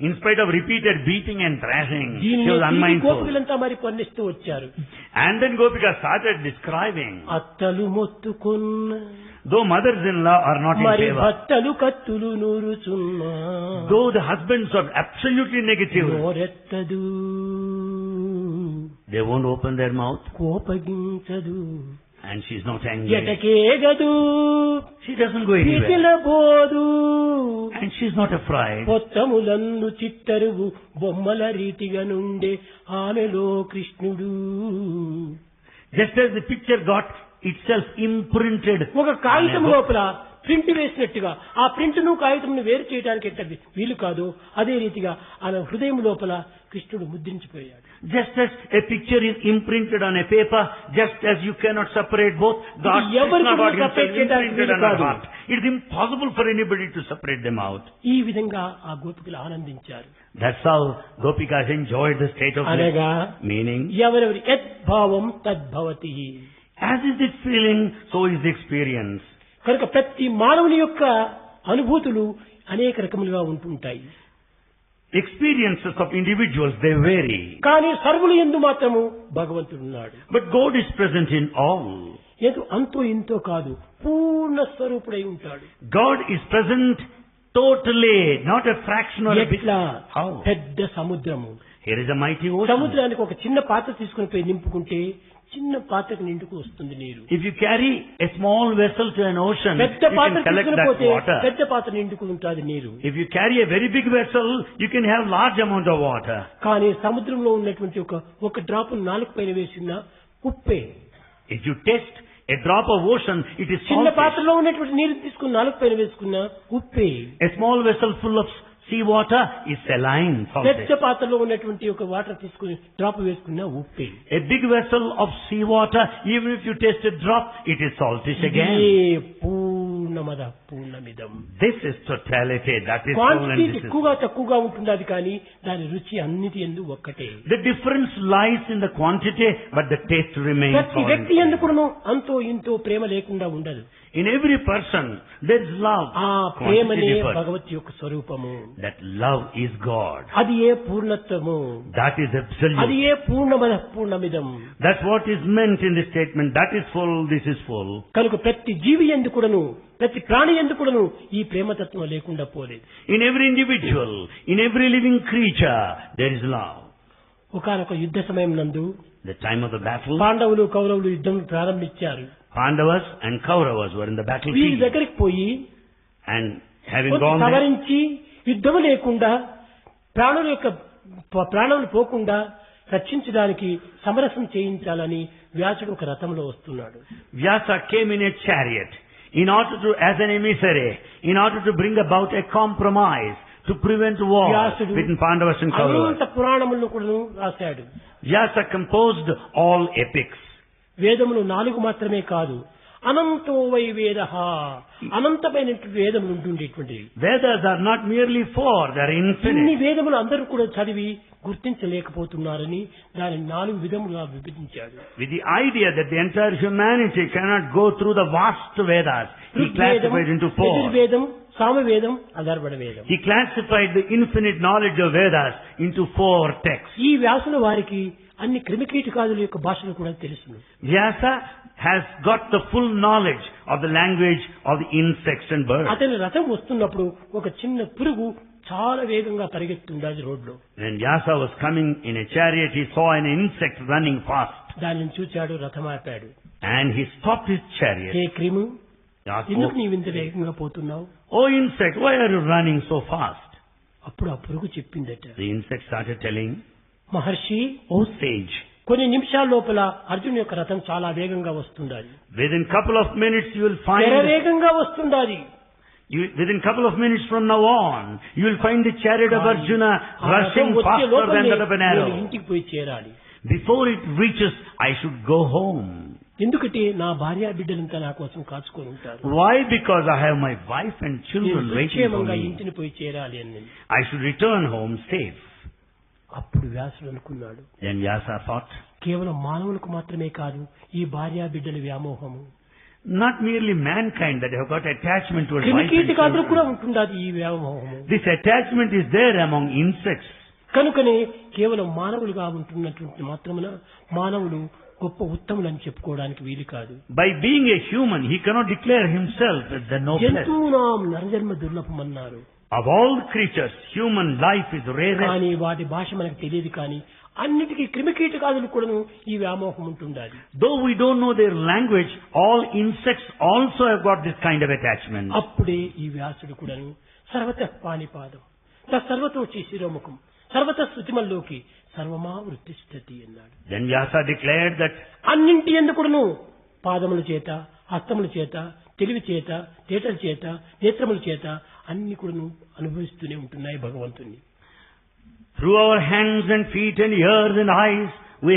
in spite of repeated beating and thrashing, she was unmindful. గోపికలంతా మరి పన్నిస్తూ వచ్చారు. And then Gopika started describing, అత్తలు మొత్తుకున్న, though mothers-in-law are not in మరి favor, భర్తలు కత్తులు నూరుచున్నా, though the husbands are absolutely negative, నోరెత్తదు, they won't open their mouth. కోపగించదు, And she's not angry. ఎటకేగదు She doesn't go anywhere. పిటిలబోదు And she's not afraid. పొత్తములందు చిత్తరువు బొమ్మల రీతిగా నుండే ఆమెలో కృష్ణుడు. Just as the picture got itself imprinted. ఒక కాగితం లోపల ప్రింట్ వేసినట్టుగా ఆ ప్రింట్ ను కాగితం వేరు చేయడానికి ఎంత వీలు కాదు, అదే రీతిగా ఆమె హృదయం లోపల కృష్ణుడు ముద్రించిపోయాడు. Just as a picture is imprinted on a paper, just as you cannot separate both, God ఎవరికి got himself separate చేయడానికి imprinted వీలు on our కాదు. heart. It is impossible for anybody to separate them out. ఈ విధంగా ఆ గోపికలు ఆనందించారు. That's how Gopikas enjoyed the state of అనగా bliss. Meaning, ఎవరెవరి యద్భావం తద్భవతి. as is the feeling, so is the experience. కనుక ప్రతి మానవుని యొక్క అనుభూతులు అనేక రకములుగా ఉంటుంటాయి. Experiences of individuals, they vary. కానీ సర్వులు యందు మాత్రము భగవంతుడు ఉన్నాడు. But God is present in all. ఏదో అంతో ఇంతో కాదు, పూర్ణ స్వరూపుడై ఉంటాడు. God is present totally, not a fraction or a bit. ఎట్లా? How? పెద్ద సముద్రము. Here is a mighty ocean. సముద్రానికి ఒక చిన్న పాత్ర తీసుకుని పోయి నింపుకుంటే చిన్న పాత్రకు నిండుకు వస్తుంది నీరు. If you carry a small vessel to an ocean, you పెద్ద పాత్ర can collect తీసుకుని that పోతే water. పెద్ద పాత్ర నిండుకు ఉంటుంది నీరు. If you carry a very big vessel, you can have large amount of water. కానీ సముద్రంలో ఉన్నటువంటి ఒక డ్రాప్ నాలుగు పైన వేసిన ఉప్పే. If you test a drop of ocean, it is చిన్న salty. పాత్రలో ఉన్నటువంటి నీరు తీసుకుని నాలుగు పైన వేసుకున్న ఉప్పే. A small vessel full of sea water is saline, salty. పెద్ద పాత్రలో ఉన్నటువంటి ఒక వాటర్ తీసుకుని డ్రాప్ వేసుకున్న ఉప్పే. A big vessel of sea water, even if you taste a drop, it is saltish again. పూర్ణమద పూర్ణమిదం. This is totality, that is full, quantity and this is... ఎక్కువగా తక్కువగా ఉంటున్నది కానీ దాని రుచి అన్నిటి యందు ఒక్కటే. The difference lies in the quantity, but the taste remains ప్రతి all వ్యక్తి the same. యందు కూడాను అంతో ఇంతో ప్రేమ లేకుండా ఉండదు. In every person, there is love. ఆ Quantity ప్రేమనే differs. భగవత్ యొక్క స్వరూపము. That love is God. అది ఏ పూర్ణత్వము. That is అది absolute. ఏ పూర్ణమద పూర్ణమిదం. That's what is meant in this statement. That is full, this is full. కనుక ప్రతి జీవి యందు కూడాను ప్రతి ప్రాణి యందు కూడాను ఈ ప్రేమతత్వం లేకుండా పోలేదు. In every individual, in every living creature, there is love. ఒకానొక యుద్ధ సమయం నందు The time of the battle, పాండవులు కౌరవులు యుద్ధం ప్రారంభించారు. Pandavas and Kauravas were in the వీరి battlefield. దగ్గరికి పోయి And having కొంత gone there, సవరించి యుద్ధము లేకుండా ప్రాణులు పోకుండా రక్షించడానికి సమరసం చేయించాలని వ్యాసుడు ఒక రథంలో వస్తున్నాడు. Vyasa came in a chariot in order to, as an emissary, in order to bring about a compromise to prevent war వ్యాసుడు between Pandavas and Kauravas. అనంత పురాణములను కూడా రాశాడు. Vyasa composed all epics. వేదములు 4 మాత్రమే కాదు, అనంతో వై వేద, అనంతమైనటువంటి వేదములు ఉంటుండేటువంటివి. Vedas are not merely 4, they are ఇన్ని infinite. వేదములు అందరూ కూడా చదివి గుర్తించలేకపోతున్నారని దాని 4 విధములుగా విభజించాడు. With the idea that the entire humanity cannot go through the vast Vedas, he classified into 4. యజుర్వేదం, సామవేదం, అధర్వణ వేదం. He classified the infinite knowledge of Vedas into 4 texts. ఈ వ్యాసుల వారికి అన్ని క్రిమికీటకాదుల యొక్క భాషలు కూడా తెలుసును. Vyasa has got the full knowledge of the language of the insects and birds. అతని రథం వస్తున్నప్పుడు ఒక చిన్న పురుగు చాలా వేగంగా పరిగెత్తుండాది రోడ్లో. When Vyasa was coming in a chariot, he saw an insect running fast. దానిని చూచాడు, రథం ఆపాడు. And he stopped his chariot. Hey క్రిము, He asked, ఎందుకు నీవు ఇంత వేగంగా పోతున్నావు? Oh insect, why are you running so fast? అప్పుడు ఆ పురుగు చెప్పిందట, The insect started telling, Maharshi, Oh sage, కొన్ని నిమిషాల లోపల అర్జున్ యొక్క రథం చాలా వేగంగా వస్తుండాలి. within couple of minutes you will find... వేగంగా వస్తుండాలి. Within couple of minutes from now on, you will find the chariot of Arjuna rushing వచ్చే faster than that of an లోపలే arrow. నేను ఇంటికి పోయి చేరాలి. Before it reaches, I should go home. ఎందుకంటే నా భార్య బిడ్డలంతా నా కోసం కాచుకొని ఉంటారు. Why? Because I have my wife and children నేను waiting for క్షేమంగా me. ఇంటిని పోయి చేరాలి అని. I should return home safe. అప్పుడు వ్యాసుడు అనుకున్నాడు, Then Vyasa thought, కేవలం మానవులకు మాత్రమే కాదు ఈ భార్య బిడ్డల వ్యామోహము, not merely mankind that have got attachment towards wife and క్రిమికీటకాదులు కూడా children. ఉంటుండాది ఈ వ్యామోహము. This attachment is there among insects. కనుకనే కేవలం మానవులుగా ఉంటున్నటువంటి మాత్రమున మానవులు గొప్ప ఉత్తములని చెప్పుకోవడానికి వీలు కాదు. By being a human, he cannot declare himself as the noblest. జంతువునాం నరజన్మ దుర్లభమన్నారు. Of all creatures, human life is rarest. కానీ వాటి భాష మనకు తెలియదు, కానీ అన్నిటికీ క్రిమికీటకాదులు కూడాను ఈ వ్యామోహం ఉంటుండాలి. Though we don't know their language, all insects also have got this kind of attachment. అప్పుడే ఈ వ్యాసుడు కూడాను సర్వతః పాణిపాదం తత్సర్వతోచి శిరోముఖం సర్వత శృతిమల్లోకి సర్వమా వృత్తిష్టతి అన్నాడు. Then Vyasa declared that అన్నింటి ఎందుకును పాదముల చేత హస్తముల చేత తెలివి చేత తేటల చేత నేత్రముల చేత అన్ని కూడాను అనుభవిస్తూనే ఉంటున్నాయి భగవంతుని. through our hands and feet and ears and eyes we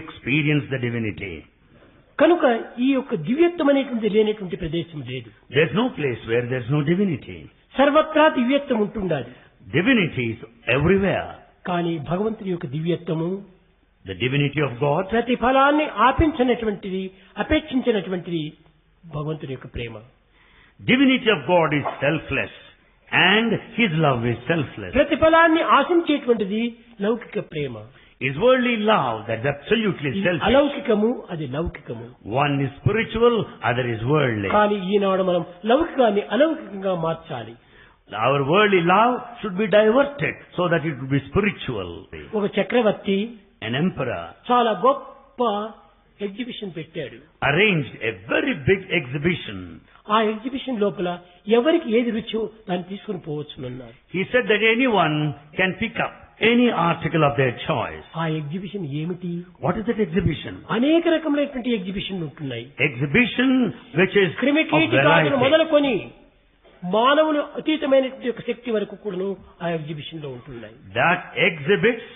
experience the divinity. కనుక ఈ యొక్క దివ్యత్వం అనేటువంటి లేనటువంటి ప్రదేశం లేదు. There's no place where there's no divinity. సర్వత్రా దివ్యత్వం ఉంటుండాలి. Divinity is everywhere. కానీ భగవంతుని యొక్క దివ్యత్వము The divinity of God, ప్రతి ఫలాన్ని ఆపించినటువంటిది అపేక్షించినటువంటిది భగవంతుని యొక్క ప్రేమ. divinity of God is selfless and His love is selfless. ప్రతి ఫలాన్ని ఆశించేటువంటిది లౌకిక ప్రేమ. Is worldly love that's absolutely ఇది selfish. అలౌకికము అది లౌకికము. One is spiritual, other is worldly. కానీ ఈనాడు మనం లౌకికాన్ని అలౌకికంగా మార్చాలి. Our worldly love should be diverted so that it would be spiritual. ఒక చక్రవర్తి An emperor చాలా గొప్ప ఎగ్జిబిషన్ పెట్టాడు. arranged a very big exhibition. ఆ ఎగ్జిబిషన్ లోపల ఎవరికి ఏది రుచో దాన్ని తీసుకుని పోవచ్చునన్నారు. He said that anyone can pick up any article of their choice. ఆ ఎగ్జిబిషన్ ఏమిటి? What is that exhibition? అనేక రకములైనటువంటి ఎగ్జిబిషన్ ఉంటున్నాయి. Exhibition which is of క్రిమికీటకాలను variety. మొదలుకొని మానవులు అతీతమైనటువంటి యొక్క శక్తి వరకు కూడాను ఆ ఎగ్జిబిషన్ లో ఉంటున్నాయి. That exhibits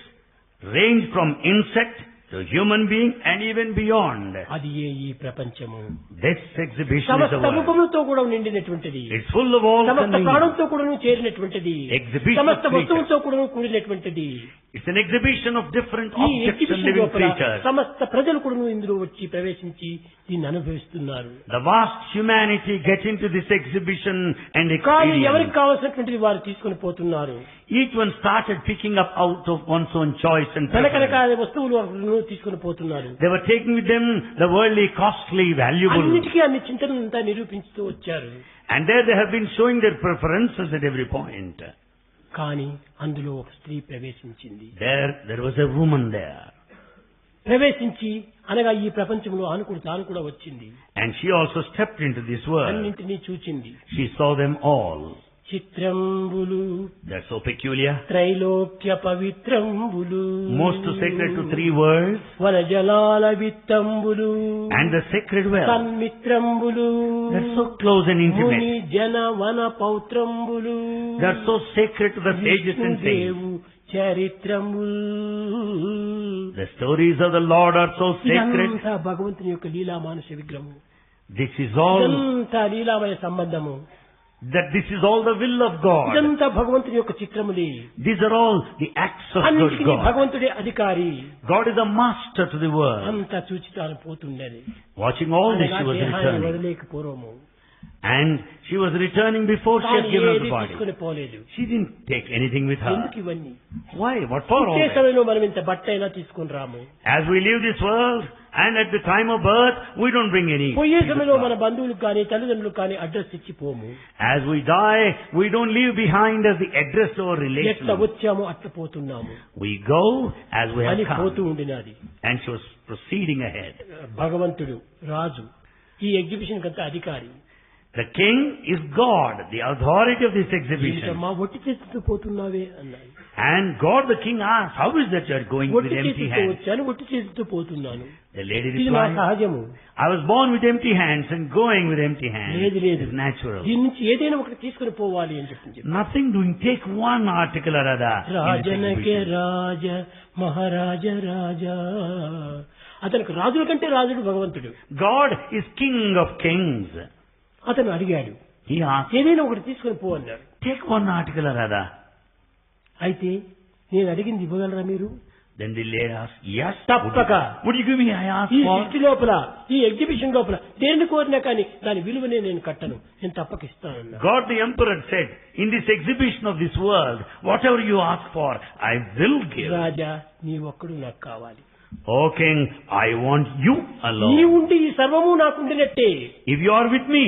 range from insect to human being and even beyond. అది ఈ ప్రపంచము. This exhibition is సమస్త the world. రూపములతో కూడా నిండినటువంటిది. It's full of all సమస్త convenience. ప్రాణంతో కూడా చేరినటువంటిది. Exhibition సమస్త of వస్తువులతో కూడా కూడినటువంటిది. It's an exhibition of different ఈ objects and ఎగ్జిబిషన్ living లోపల creatures. సమస్త ప్రజలు కూడా ఇందులో వచ్చి ప్రవేశించి దీన్ని అనుభవిస్తున్నారు. The vast humanity get into this exhibition and కానీ ఎవరికి experience. కావాల్సినటువంటిది వారు తీసుకొని పోతున్నారు. Each one started picking up out of one's own choice and కనకనక preference. వస్తువులు తీసుకొని పోతున్నారు. They were taking with them the worldly, costly, valuable. అన్నిటికీ అన్ని చింతనంతా నిరూపిస్తూ వచ్చారు. And there they have been showing their preferences at every point. కానీ అందులో ఒక స్త్రీ ప్రవేశించింది. There was a woman there. ప్రవేశించి అనగా ఈ ప్రపంచంలో తాను కూడా వచ్చింది. And she also stepped into this world. అన్నింటినీ చూచింది. She saw them all. చిత్రంబులు They're so peculiar. Trailokya పవిత్రంబులు Most sacred to three words. వన జలాల విత్తంబులు And the sacred well. సన్మిత్రంబులు They're so close and intimate. ముని జన వన పౌత్రంబులు They're so sacred to the sages and saints. విష్ణుదేవు చరిత్రముల్. The stories of the Lord are so sacred. ఇదంతా భగవంతుని యొక్క లీలా మానుష విగ్రహము. This is all, ఇదంతా లీలామయ సంబంధము. that this is all the will of God. ఇదంతా భగవంతుని యొక్క చిత్రములే. These are all the acts of good అన్నిటికీ God. భగవంతుడే అధికారి. God is a master to the world. అంతా చూచి తాను పోతుండేది. Watching all this, she was దేహాన్ని returning. వదిలేక పూర్వము And she was returning before she had తాను given up ఏది the body. తీసుకుని పోలేదు. She didn't take anything with her. ఎందుకు ఇవన్నీ? Why? What for all పుట్టే that? సమయంలో మనం ఇంత బట్ట అయినా తీసుకుని రాము. As we leave this world, and at the time of birth, we don't bring any. పోయే సమయంలో మన బంధువులకు కానీ తల్లిదండ్రులకు కానీ అడ్రస్ ఇచ్చి పోము. As we die, we don't leave behind us the address or ఎట్లా relation. వచ్చామో అట్లా పోతున్నాము We go as we have అని పోతూ come. ఉండినది. And she was proceeding ahead. భగవంతుడు రాజు ఈ ఎగ్జిబిషన్ కంతా అధికారి. The king is God, the authority of this exhibition. ఏంటమ్మా ఒట్టి చేతితో పోతున్నావే అన్నాడు. And God the king asked, how is that you are going with ఒట్టి empty చేతితో hands? వచ్చాను ఒట్టి చేతితో పోతున్నాను. The lady ఇది నా replied, సహజము. I was born with empty hands and going with empty hands. లేదు లేదు It's natural. దీని నుంచి ఏదైనా ఒకటి తీసుకుని పోవాలి అని చెప్పింది. Nothing doing, take one article or other. in this రాజనకే exhibition. రాజ మహారాజ రాజా. అతనికి రాజుల కంటే రాజుడు భగవంతుడు. God is king of kings. అతను అడిగాడు He asked, ఏదైనా ఒకటి తీసుకుని పో అన్నాడు. take one article or other. అయితే నేను అడిగింది ఇవ్వగలరా మీరు? Then the lady asked, yes. తప్పక. Would you give me? I asked ఈ for. సృష్టి లోపల ఈ ఎగ్జిబిషన్ లోపల దేన్ని కోరినా కానీ దాని విలువనే నేను కట్టను, నేను తప్పక ఇస్తానన్నా. God the emperor said, in this exhibition of this world, whatever you ask for, I will give. రాజా నీ ఒక్కడు నాకు కావాలి. O king, I want you నీ alone. ఉండి ఈ సర్వము నాకుండినట్టే. If you are with me,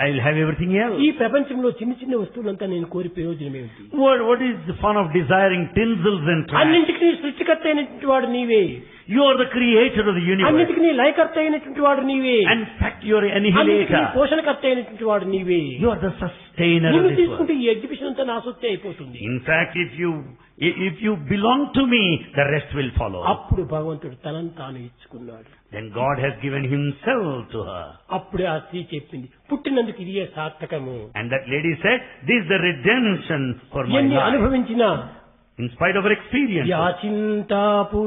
I'll have everything else. ఈ ప్రపంచంలో చిన్న చిన్న వస్తువులంతా నేను కోరి ప్రయోజనం ఏమిటి? What is the fun of desiring tinsels and trash? అన్నింటికి సృష్టికర్త అయినటువంటి వాడు నీవే. You are the creator of the universe. అన్నింటికి లయకర్త అయినటువంటి వాడు నీవే. And in fact, you are అన్నింటికి annihilator. పోషణకర్త అయినటువంటి వాడు నీవే. You are the sustainer of నిన్ను this world. తీసుకుంటే ఈ ఎగ్జిబిషన్ అంతా నా సొత్తే అయిపోతుంది. In fact, if you belong to me, the rest will follow. అప్పుడు భగవంతుడు తనను తాను ఇచ్చుకున్నాడు. Then God has given himself to her. అప్పుడే ఆ స్త్రీ చెప్పింది, పుట్టినందుకు ఇదే సార్థకము. And that lady said, this is the redemption for my ఎన్ని life. అనుభవించినా In spite of her experience. యాచింతాపు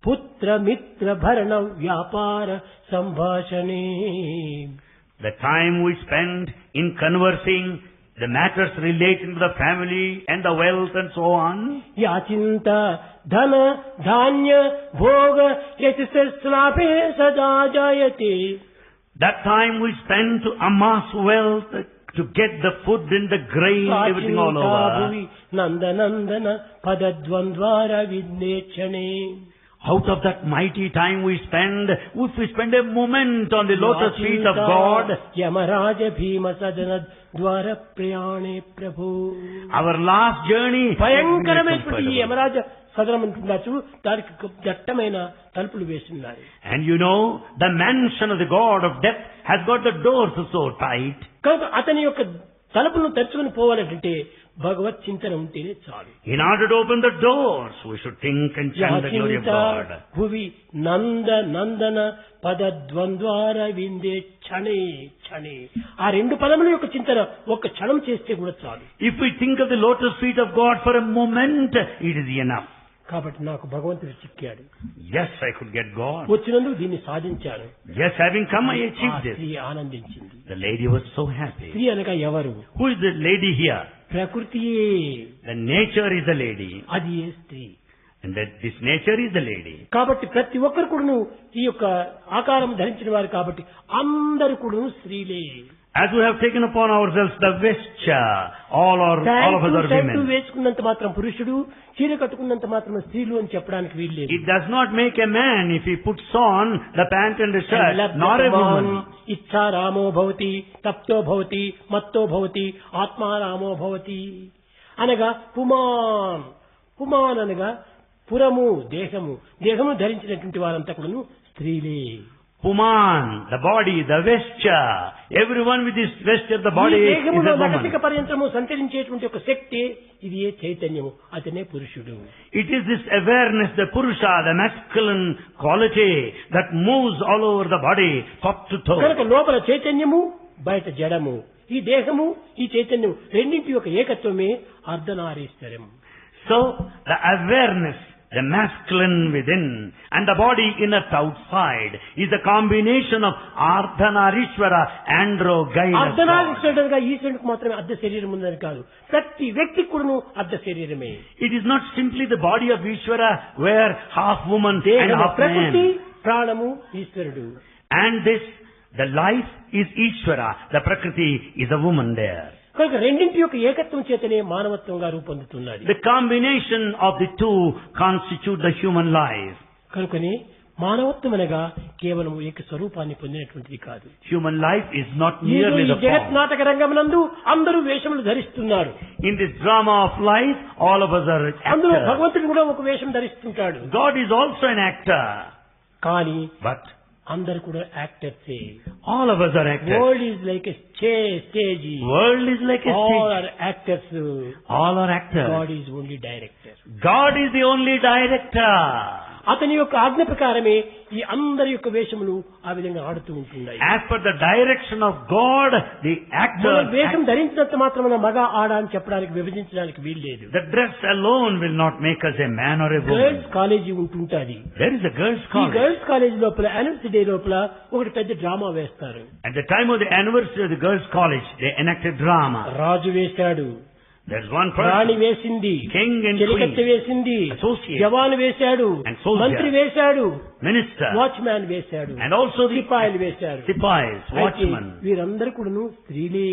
పుత్ర మిత్ర భరణ వ్యాపార సంభాషణే. The time we spend in conversing the matters relating to the family and the wealth and so on. యాచింత ధన ధాన్య భోగ యశస్లాభే సదా జాయతే. That time we spend to amass wealth, to get the food and the grain, everything all over. నందనందన పదద్వంద్వార విద్నేక్షణే. Out of that mighty time we spend, if we spend a moment on the lotus feet of God, Yamaraja భీమ సదన ద్వార ప్రయాణే ప్రభు. our last journey, భయంకరమైనటువంటి ఈ యమరాజ సదనం ఉంటుండొచ్చు, దానికి దట్టమైన తలుపులు వేస్తున్నారు. and you know, the mansion of the God of death has got the doors so tight. కనుక అతని యొక్క తలుపులను తెరుచుకుని పోవాలంటే భగవత్ చింతన ఉంటేనే చాలు. In order to open the doors, we should think and chant the glory of God. భువి నంద నందన పదద్వంద్వార విందే క్షణే క్షణే. ఆ రెండు పదముల యొక్క చింతన ఒక్క క్షణం చేస్తే కూడా చాలు. If we think of the lotus feet of God for a moment, it is enough. కాబట్టి నాకు భగవంతుడు చిక్కాడు. Yes, I could get God. వచ్చినందుకు దీన్ని సాధించాను. Yes, having come, I ఆ achieved this. స్త్రీ ఆనందించింది. The lady was so happy. స్త్రీ అనగా ఎవరు? Who is the lady here? ప్రకృతియే. The nature is the lady. అది ఏ స్త్రీ. And that this nature is the lady. కాబట్టి ప్రతి ఒక్కరు కూడాను ఈ యొక్క ఆకారం ధరించిన వారు కాబట్టి అందరు కూడాను స్త్రీలే. As we have taken upon ourselves the vesture, all of us are shirt women. వేసుకున్నంత మాత్రం పురుషుడు, చీర కట్టుకున్నంత మాత్రం స్త్రీలు అని చెప్పడానికి వీల్లేదు. It does not make a man if he puts on the pant and the shirt, nor a woman. ఇచ్చా రామో భవతి, తప్తో భవతి, మత్తో భవతి, ఆత్మారామో భవతి అనగా పుమాన్. పుమాన్ అనగా పురము, దేహము. దేహము ధరించినటువంటి వారంతా కూడాను స్త్రీలే. Puman, the body, the vesture. Everyone with this vesture, the body ఈ is దేహములో a woman. నగసిక పర్యంతము సంచరించేటువంటి ఒక శక్తి, ఇది ఏ చైతన్యము, అతనే పురుషుడు. It is this awareness, the Purusha, the masculine quality that moves all over the body, top to toe. కనుక లోపల చైతన్యము, బయట జడము. ఈ దేహము, ఈ చైతన్యం రెండింటి యొక్క ఏకత్వమే అర్ధనారీశ్వరం. So, the awareness, the masculine within, and the body inert outside, is a combination of Ardhanarishwara, Androgyne. అర్ధనారీశ్వరుడుగా ఈశ్వరుడికి మాత్రమే అర్ధ శరీరం ఉందని కాదు, ప్రతి వ్యక్తికి కూడాను అర్ధ శరీరమే. It is not simply the body of Ishvara, where half woman and దేహము half ప్రకృతి, man. ప్రాణము ఈశ్వరుడు. And this, the life is Ishvara, the Prakriti is a woman there. కనుక రెండింటి యొక్క ఏకత్వం చేతనే మానవత్వంగా రూపొందుతున్నది. The combination of the two constitute the human life. కనుకనే మానవత్వం అనగా కేవలం ఏక స్వరూపాన్ని పొందినటువంటిది కాదు. Human life is not ఈ merely the జగత్ form. నాటక రంగమునందు అందరూ వేషములు ధరిస్తున్నారు. In this drama of life, all of us are అందులో actors. భగవంతుడు కూడా ఒక వేషం ధరిస్తుంటాడు. God is also an actor. కానీ But అందరు కూడా యాక్టర్సే. all of us are actors. World is like a stage. World is like a all stage. Are actors. All are actors. God is only director. God is the only director. అతని యొక్క ఆజ్ఞ ప్రకారమే ఈ అందరి యొక్క వేషములు ఆ విధంగా ఆడుతూ ఉంటున్నాయి. As per the direction of God, the actor. మనం వేషం ధరించినంత మాత్రమే మగ ఆడ అని చెప్పడానికి విభజించడానికి వీల్లేదు. The dress alone will not make us a man or a woman. Girls college ఉంటుంటాది. There is a girls' ఈ college. గర్ల్స్ కాలేజీ లోపల యాన్యువల్ డే లోపల ఒకటి పెద్ద డ్రామా వేస్తారు. At the time of the anniversary of the girls' college, they enacted drama. రాజు వేశాడు, There's one రాణి person, వేసింది, king and చెలికత్తె queen, వేసింది, associate, జవాను వేశాడు, and soldier, మంత్రి వేశాడు, minister, వాచ్మ్యాన్ వేశాడు, and also the సిపాయిలు వేశారు. sipais, అయితే watchmen. వీరందరూ కూడాను స్త్రీలే.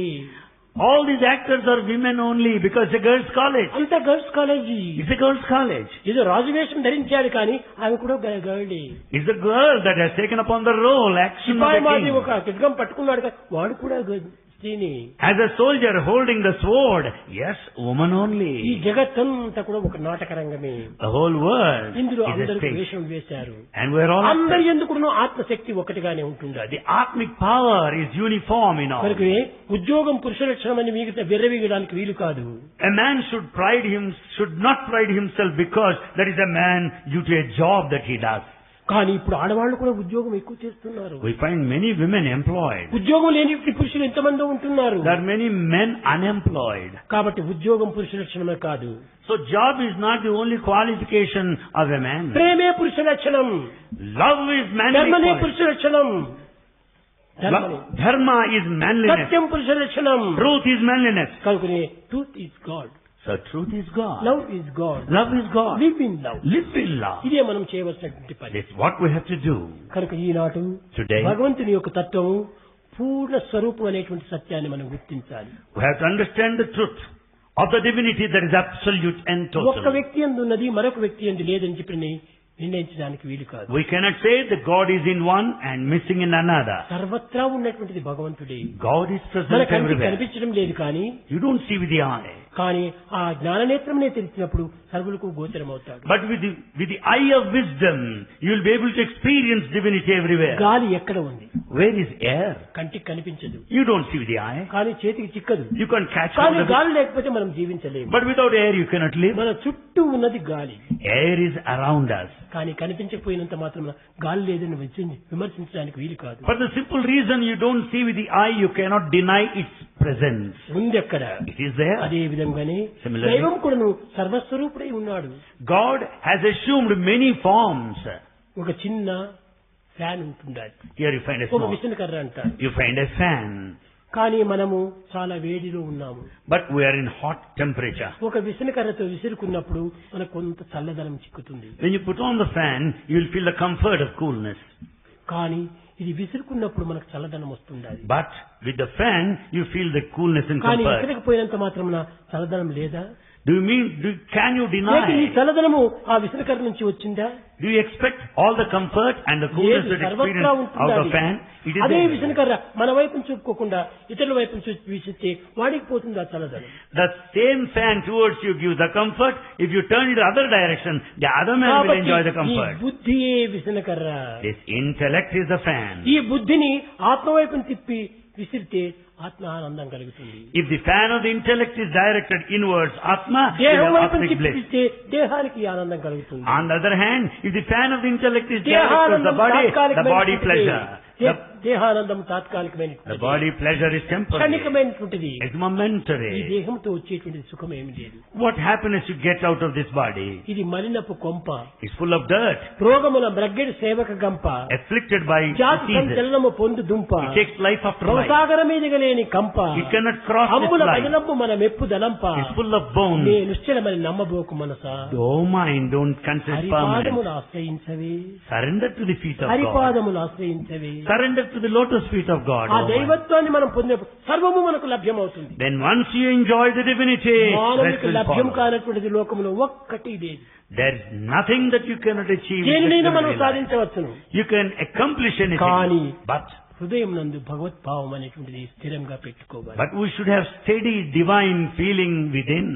All these actors are women only because it's a girls' college. అంత girls college. It's a girls' college. ఏదో రాజువేషం ధరించాడు కానీ ఆమె కూడా గర్లే. It's a girl that has taken upon the role, action of Sipayi the మాది king. ఒక ఖడ్గం పట్టుకున్నాడు కదా, వాడు కూడా స్త్రీని. As a soldier holding the sword, yes, woman ఈ only. జగత్తంతా కూడా ఒక నాటక రంగమే. The whole world ఇందులో is a అందరూ stage. వేషం వేశారు. And we're all అందరి actors. ఎందుకు ఆత్మశక్తి ఒకటిగానే ఉంటుంది. The atmic power is uniform in all. మనకి ఉద్యోగం పురుష లక్షణం అని మిగతా విర్రవీగడానికి వీలు కాదు. A man should not pride himself because there is a man due to a job that he does. కానీ ఇప్పుడు ఆడవాళ్ళు కూడా ఉద్యోగం ఎక్కువ చేస్తున్నారు. We find many women employed. ఉద్యోగం లేని పురుషులు ఎంతమంది ఉంటున్నారు. There are many men unemployed. కాబట్టి ఉద్యోగం పురుష లక్షణమే కాదు. So job is not the only qualification of a man. ప్రేమే పురుష లక్షణం. Love is manly ధర్మనే quality. పురుష లక్షణం. Dharma is manliness. సత్యం పురుష లక్షణం. Truth is manliness. కనుకనే truth is God. So truth is God. Love is God. Love is God. Live in love. Live in love. ఇదే మనం చేయవలసినటువంటి పని. That's what we have to do. కనుక ఈనాడు Today. భగవంతుని యొక్క తత్వము పూర్ణ స్వరూపం అనేటువంటి సత్యాన్ని మనం గుర్తించాలి. We have to understand the truth of the divinity that is absolute and ఒక్క total. వ్యక్తి యందు ఉన్నది మరొక వ్యక్తి యందు లేదని చెప్పి నిర్ణయించడానికి వీలు కాదు. We cannot say that God is in one and missing in another. సర్వత్రా ఉన్నటువంటిది భగవంతుడే. God is మన present కంటికి everywhere. కనిపించడం లేదు కానీ You don't see with the eye. కానీ ఆ జ్ఞాననేత్రమునే తెలిసినప్పుడు సర్వులకు గోచరమవుతాడు. But with the eye of wisdom, you will be able to experience divinity everywhere. గాలి ఎక్కడ ఉంది? Where is air? కంటికి కనిపించదు You don't see with the eye. కానీ చేతికి చిక్కదు. You can catch కానీ hold of it. గాలి లేకపోతే మనం జీవించలేము. But without air you cannot live. మన చుట్టూ ఉన్నది గాలి. Air is around us. కానీ కనిపించకపోయినంత మాత్రం గాలి లేదని విమర్శించడానికి వీలు కాదు. For the simple reason you don't see with the eye, you cannot deny its presence. ఉంది అక్కడ. It is there. అదే విధంగానే Similarly, దైవం కూడాను సర్వస్వరూపుడై ఉన్నాడు. God has assumed many forms. ఒక చిన్న ఫ్యాన్ ఉంటుండాలి. Here you find a ఒక small. విసనకర్ర అంటారు. You find a fan. కానీ మనము చాలా వేడిలో ఉన్నాము. But we are in hot temperature. ఒక విసనకర్రతో విసురుకున్నప్పుడు మనకు కొంత చల్లదనం చిక్కుతుంది. When you put on the fan, you will feel the comfort of coolness. కానీ ఇది విసురుకున్నప్పుడు మనకు చల్లదనం వస్తుండాలి. But with the fan, you feel the coolness and కానీ comfort. విసరకపోయినంత మాత్రమున చల్లదనం లేదా? Can you ఈ deny? చల్లదనము ఆ విసనకర్ర నుంచి వచ్చిందా? Do you expect all the comfort and the coolness that you experience సర్వత్రా out of ఉంటుంది. fan? It is అదే there. విసనకర్ర మన వైపును చూపుకోకుండా ఇతరుల వైపును చూసి వీసిస్తే వాడికి పోతుంది ఆ చల్లదనం. The same fan towards you gives the comfort. If you turn it the other direction, the other man will enjoy the కాబట్టి ఈ comfort. బుద్ధియే విసనకర్ర. This intellect is the fan. ఈ బుద్ధిని ఆత్మ వైపును తిప్పి విసిరితే ఆత్మ ఆనందం కలుగుతుంది. If the fan of the intellect is directed inwards, Atma will దేహం have వైపును atmic bliss. తిప్పిస్తే దేహానికి ఆనందం కలుగుతుంది. On the other hand, if the fan of the intellect is directed towards దేహానందం the body pleasure. దేహానందం The తాత్కాలికమైనటువంటి body pleasure is temporary. క్షణికమైనటువంటిది. It's ఈ momentary. దేహంతో వచ్చేటువంటి సుఖం ఏమి లేదు. What happiness you get out of this body? ఇది మలినపు కొంప, It's full of dirt, రోగముల బ్రగ్గెడి సేవక గంప, afflicted by జాతి diseases. సంచలనము పొందు దుంప, It takes life after life. భవసాగర మీదగలేని కంప, It cannot cross this అమ్ముల life. పదనంపు మన మెప్పు దలంప, It's full of bones. నే నిశ్చలమని నమ్మబోకు మనసా, Oh mind, don't consider హరిపాదములు permanent. ఆశ్రయించవే, Surrender to the feet of God. హరిపాదములు ఆశ్రయించవే. Surrender to the lotus feet of God. ఆ Oh mind. దైవత్వాన్ని మనం పొందినప్పుడు సర్వము మనకు లభ్యమవుతుంది. Then once you enjoy the divinity, rest మానవునికి will లభ్యం follow. కానటువంటిది లోకములో ఒక్కటి లేదు. There is nothing that you cannot achieve. in దేనినైనా this మనం heavenly life. సాధించవచ్చును. You can accomplish కానీ anything. But హృదయం నందు భగవద్భావం అనేటువంటిది స్థిరంగా పెట్టుకోవాలి. we should have steady divine feeling within.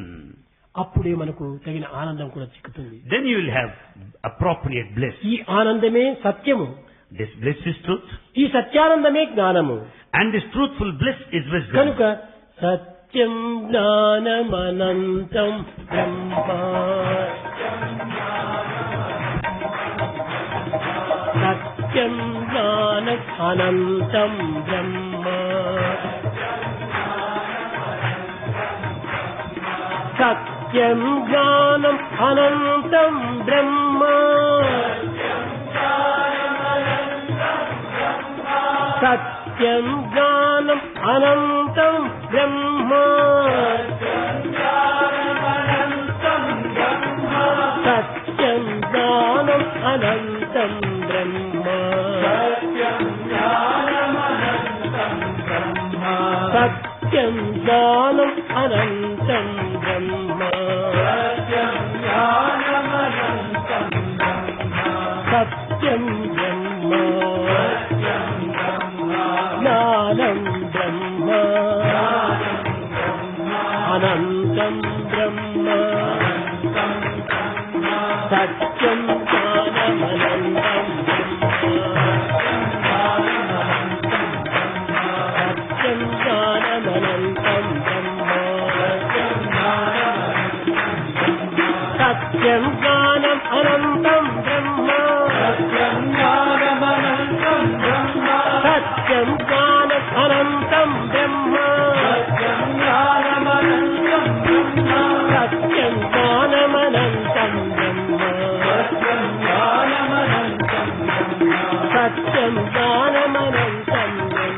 అప్పుడే మనకు తగిన ఆనందం కూడా చిక్కుతుంది. Then you will have appropriate bliss. ఈ ఆనందమే సత్యము, This bliss is truth. ఈ సత్యానందమే జ్ఞానము. And this truthful bliss is wisdom. కనుక సత్యం జ్ఞానమనంతం బ్రహ్మ, సత్యం జ్ఞానం అనంతం బ్రహ్మ, సత్యం జ్ఞానం అనంతం బ్రహ్మ, సత్యం జ్ఞానం అనంతం బ్రహ్మ, సత్యం జ్ఞానం అనంతం బ్రహ్మ, సత్యం జ్ఞానం అనంతం బ్రహ్మ. సత్యం బ్రహ్మ జ్ఞానం బ్రహ్మ అనంతం బ్రహ్మ. సత్యం జ్ఞానమనంతం సత్యం జ్ఞానమనంతం బ్రహ్మ. సత్యం జ్ఞానం అనంతం బ్రహ్మ. సత్యం జ్ఞానం అనంతం బ్రహ్మ. సత్యం జ్ఞానమనంతం బ్రహ్మ. సత్యం జ్ఞానమనంతం బ్రహ్మ. సత్యం జ్ఞానమనంతం బ్రహ్మ.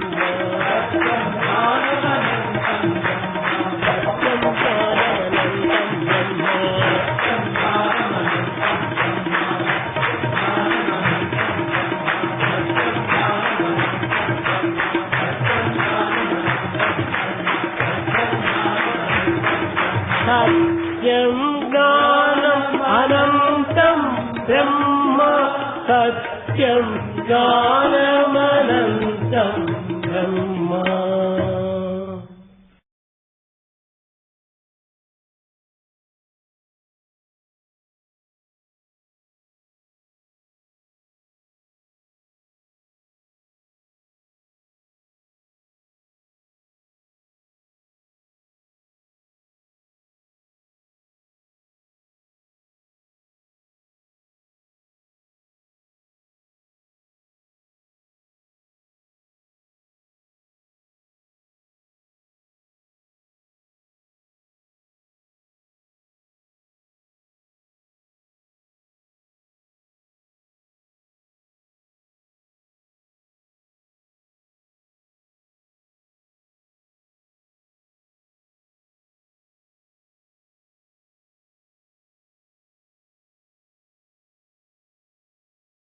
సత్యం జ్ఞానం అనంతం బ్రహ్మ. సత్యం జ్ఞానం